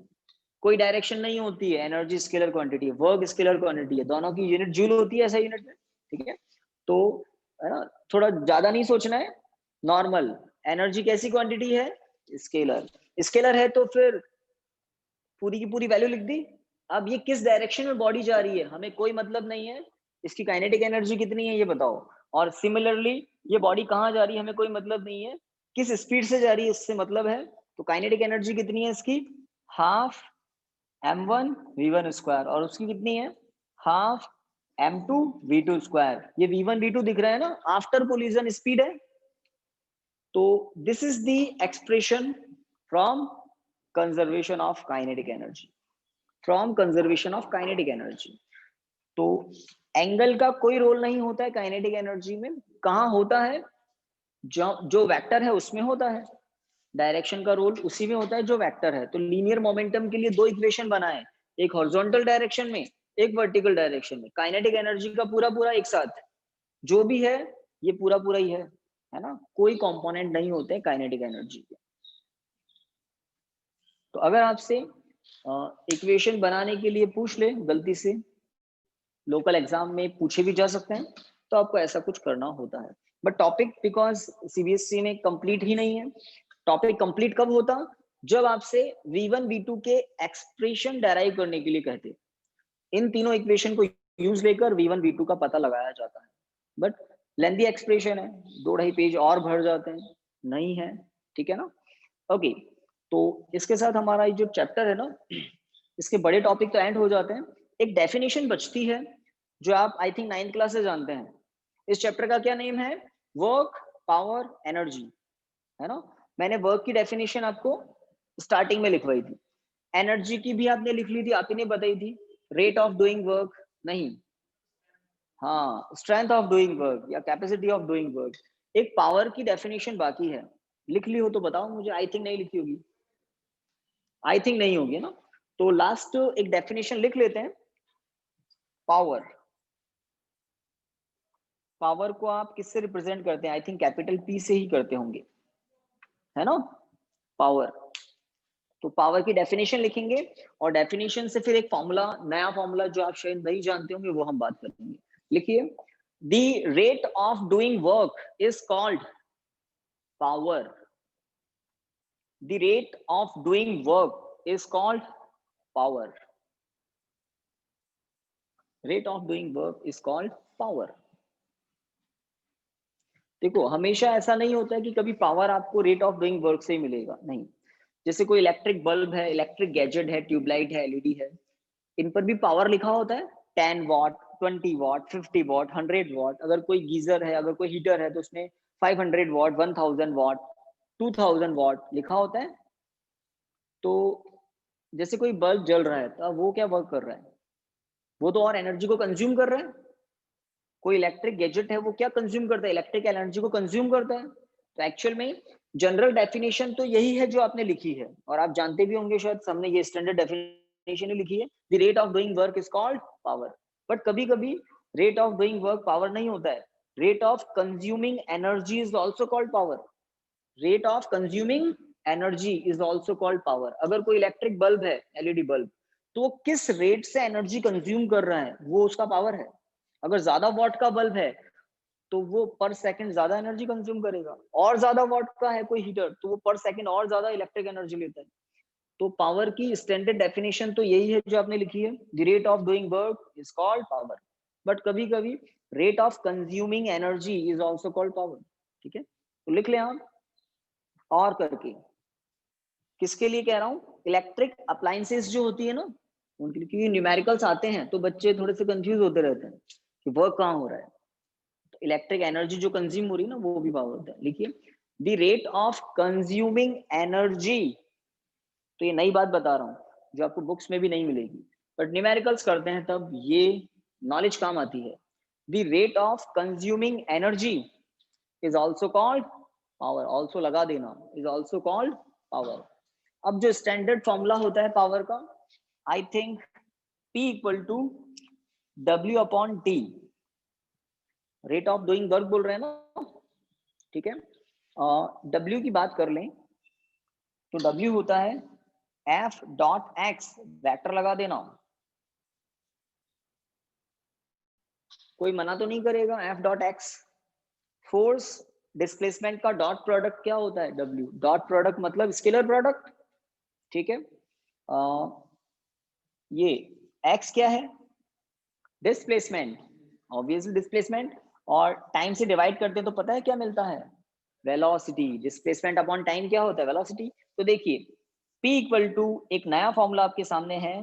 Speaker 1: कोई डायरेक्शन नहीं होती है, एनर्जी स्केलर क्वांटिटी है, वर्क स्केलर क्वांटिटी है, दोनों की यूनिट जूल होती है ऐसा यूनिट में, ठीक है। तो है ना, थोड़ा ज्यादा नहीं सोचना है, नॉर्मल। एनर्जी कैसी क्वांटिटी है, स्केलर, स्केलर है तो फिर पूरी की पूरी वैल्यू लिख दी। अब ये किस डायरेक्शन में बॉडी जा रही है हमें कोई मतलब नहीं है, इसकी काइनेटिक एनर्जी कितनी है ये बताओ। और सिमिलरली ये बॉडी कहाँ जा रही है हमें कोई मतलब नहीं है, किस स्पीड से जा रही है इससे मतलब है। तो काइनेटिक एनर्जी कितनी है इसकी, हाफ m1 v1 स्क्वायर, और उसकी कितनी है, हाफ m2 v2 स्क्वायर। ये v1 v2 दिख रहा है ना, आफ्टर कोलिजन स्पीड है। तो this is the expression from conservation of kinetic energy, from conservation of kinetic energy. तो एंगल का कोई रोल नहीं होता है काइनेटिक एनर्जी में, कहाँ होता है, जो वेक्टर है उसमें होता है। डायरेक्शन का रोल उसी में होता है जो वेक्टर है। तो लीनियर मोमेंटम के लिए दो इक्वेशन बनाए, एक हॉरिजॉन्टल डायरेक्शन में, एक वर्टिकल डायरेक्शन में। काइनेटिक एनर्जी का पूरा पूरा एक साथ जो भी है ये पूरा पूरा ही है ना, कोई कंपोनेंट नहीं होते काइनेटिक एनर्जी के। तो अगर आपसे इक्वेशन बनाने के लिए पूछ ले गलती से, लोकल एग्जाम में पूछे भी जा सकते हैं, तो आपको ऐसा कुछ करना होता है। बट टॉपिक बिकॉज सीबीएसई में कंप्लीट ही नहीं है। टॉपिक कंप्लीट कब होता, जब आपसे V1 V2 के एक्सप्रेशन डेराइव करने के लिए कहते, इन तीनों इक्वेशन को यूज लेकर V1 V2 का पता लगाया जाता है। बट लेंथी एक्सप्रेशन है, 2-2.5 पेज और भर जाते हैं, नहीं है, ठीक है ना। ओके, तो इसके साथ हमारा ये जो चैप्टर है ना, इसके बड़े टॉपिक तो एंड हो जाते हैं। एक डेफिनेशन बचती है जो आप आई थिंक 9th क्लास से जानते हैं। इस चैप्टर का क्या नेम है, वर्क, पावर, एनर्जी, है ना। मैंने वर्क की डेफिनेशन आपको स्टार्टिंग में लिखवाई थी, एनर्जी की भी आपने लिख ली थी, आप ही ने बताई थी, रेट ऑफ डूइंग वर्क नहीं, हाँ, स्ट्रेंथ ऑफ डूइंग वर्क या कैपेसिटी ऑफ डूइंग वर्क। एक पावर की डेफिनेशन बाकी है, लिख ली हो तो बताओ मुझे। आई थिंक नहीं लिखी होगी, आई थिंक नहीं होगी ना। तो लास्ट एक डेफिनेशन लिख लेते हैं, पावर। पावर को आप किससे रिप्रेजेंट करते हैं, आई थिंक कैपिटल P से ही करते होंगे, है ना, पावर। तो पावर की डेफिनेशन लिखेंगे और डेफिनेशन से फिर एक फॉर्मूला, नया फॉर्मूला जो आप शायद नहीं जानते होंगे वो हम बात करेंगे। लिखिए, the rate of doing work is called power. The rate of doing work is called power. Rate of doing work is called power. देखो, हमेशा ऐसा नहीं होता है कि कभी पावर आपको रेट ऑफ डूइंग वर्क से ही मिलेगा, नहीं। जैसे कोई इलेक्ट्रिक बल्ब है, इलेक्ट्रिक गैजेट है, ट्यूबलाइट है, एलईडी है, इन पर भी पावर लिखा होता है, 10 वॉट, 20 वॉट, 50 वॉट, 100 वॉट। अगर कोई गीजर है, अगर कोई हीटर है तो उसमें 500 वॉट, 1000 वॉट, 2000 वॉट लिखा होता है। तो जैसे कोई बल्ब जल रहा है तो वो क्या वर्क कर रहा है, वो तो और एनर्जी को कंज्यूम कर रहा है। कोई इलेक्ट्रिक गैजेट है वो क्या कंज्यूम करता है, इलेक्ट्रिक एनर्जी को कंज्यूम करता है। तो एक्चुअल में जनरल डेफिनेशन तो यही है जो आपने लिखी है, और आप जानते भी होंगे शायद, हमने ये स्टैंडर्ड डेफिनेशन ही लिखी है, the rate of doing work is called power. But कभी कभी rate of doing work power नहीं होता है, rate of consuming energy is also called power. Rate of consuming energy is also called power. अगर कोई इलेक्ट्रिक बल्ब है, एलईडी बल्ब, तो किस रेट से एनर्जी कंज्यूम कर रहा है वो उसका पावर है। अगर ज्यादा वॉट का बल्ब है तो वो पर सेकंड ज्यादा एनर्जी कंज्यूम करेगा, और ज्यादा वॉट का है कोई हीटर तो वो पर सेकंड और ज्यादा इलेक्ट्रिक एनर्जी लेता है। तो पावर की स्टैंडर्ड डेफिनेशन तो यही है जो आपने लिखी है, the rate of doing work is called power. But कभी कभी rate of consuming energy is also called power, ठीक है। तो लिख लें आप, और करके किसके लिए कह रहा हूँ, इलेक्ट्रिक अप्लायंसेस जो होती है ना उनके लिए, क्योंकि न्यूमेरिकल्स आते हैं तो बच्चे थोड़े से कंफ्यूज होते रहते हैं कि वर्क कहाँ हो रहा है। तो इलेक्ट्रिक एनर्जी जो कंज्यूम हो रही है ना वो भी पावर होता है। लिखिए, the rate of consuming energy, तो ये नई बात बता रहा हूँ जो आपको बुक्स में भी नहीं मिलेगी, बट न्यूमेरिकल्स करते हैं तब ये नॉलेज काम आती है। The rate of consuming energy is also called power, also लगा देना, इज ऑल्सो कॉल्ड पावर। अब जो स्टैंडर्ड फॉर्मूला होता है पावर का, I think P equal to W upon T, rate of doing work बोल रहे हैं ना, ठीक है। W की बात कर लें तो W होता है F डॉट X, वेक्टर लगा देना, कोई मना तो नहीं करेगा। F dot X, force displacement का डॉट प्रोडक्ट क्या होता है, W डॉट प्रोडक्ट मतलब स्केलर प्रोडक्ट, ठीक है। ये X क्या है, डिस्प्लेसमेंट, ऑब्वियसली डिस्प्लेसमेंट, और टाइम से डिवाइड करते हैं तो पता है क्या मिलता है, वेलोसिटी। डिस्प्लेसमेंट अपॉन टाइम क्या होता है, वेलोसिटी। तो देखिए P इक्वल टू एक नया फॉर्मूला आपके सामने है,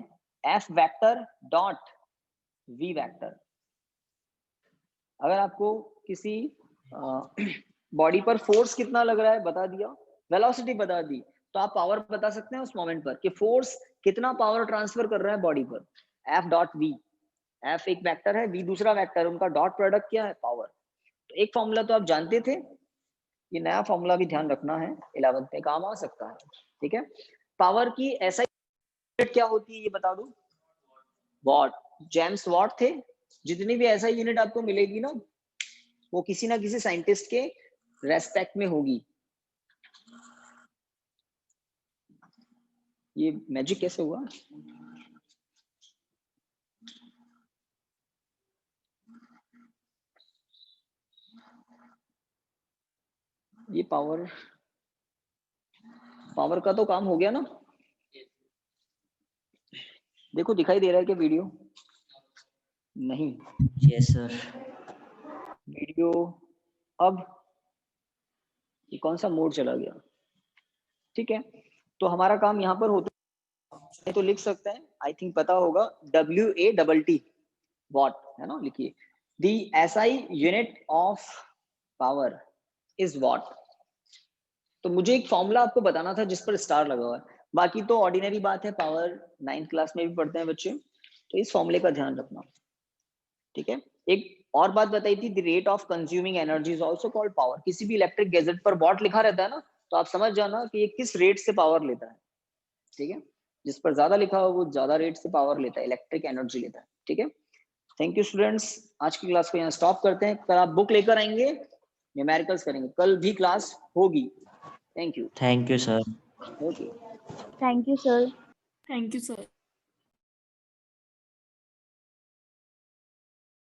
Speaker 1: F vector dot V vector. अगर आपको किसी बॉडी पर फोर्स कितना लग रहा है बता दिया, वेलोसिटी बता दी, तो आप पावर बता सकते हैं उस मोमेंट पर कि फोर्स कितना पावर ट्रांसफर कर रहा है बॉडी पर, F डॉट V। F एक वेक्टर है, V दूसरा वेक्टर है, उनका डॉट प्रोडक्ट क्या है, पावर। तो एक फॉर्मूला तो आप जानते थे, ये नया फॉर्मूला भी ध्यान रखना है, 11th में काम आ सकता है, ठीक है। पावर की ऐसा यूनिट क्या होती है ये बता दूं, वॉट। जेम्स वॉट थे, जितनी भी ऐसा यूनिट आपको मिलेगी ना वो किसी ना किसी साइंटिस्ट के रेस्पेक्ट में होगी। ये मैजिक कैसे हुआ? ये पावर का तो काम हो गया ना। देखो दिखाई दे रहा है क्या वीडियो? नहीं
Speaker 2: Yes, sir.
Speaker 1: वीडियो। अब ये कौन सा मोड चला गया? ठीक है, तो हमारा काम यहाँ पर होता है, तो लिख सकते हैं, आई थिंक पता होगा, WATT वॉट है ना, लिखिए। दी SI unit of power is what. तो मुझे एक फॉर्मूला आपको बताना था जिस पर स्टार लगा हुआ है, बाकी तो ऑर्डिनरी बात है, पावर 9th क्लास में भी पढ़ते हैं बच्चे, तो इस फॉर्मूले का ध्यान रखना, ठीक है। एक और बात बताई थी, the rate of consuming energy is also called power. किसी भी इलेक्ट्रिक गैजेट पर वॉट लिखा रहता है ना, तो आप समझ जाना कि ये किस रेट से पावर लेता है, ठीक है। जिस पर ज्यादा लिखा हो वो ज्यादा रेट से पावर लेता है, इलेक्ट्रिक एनर्जी लेता है, ठीक है। थैंक यू स्टूडेंट्स, आज की क्लास को यहाँ स्टॉप करते हैं। कल आप बुक लेकर आएंगे, न्यूमेरिकल्स करेंगे, कल भी क्लास होगी। Thank you.
Speaker 2: Thank you, sir.
Speaker 1: Okay.
Speaker 3: Thank you, sir.
Speaker 4: Thank you, sir.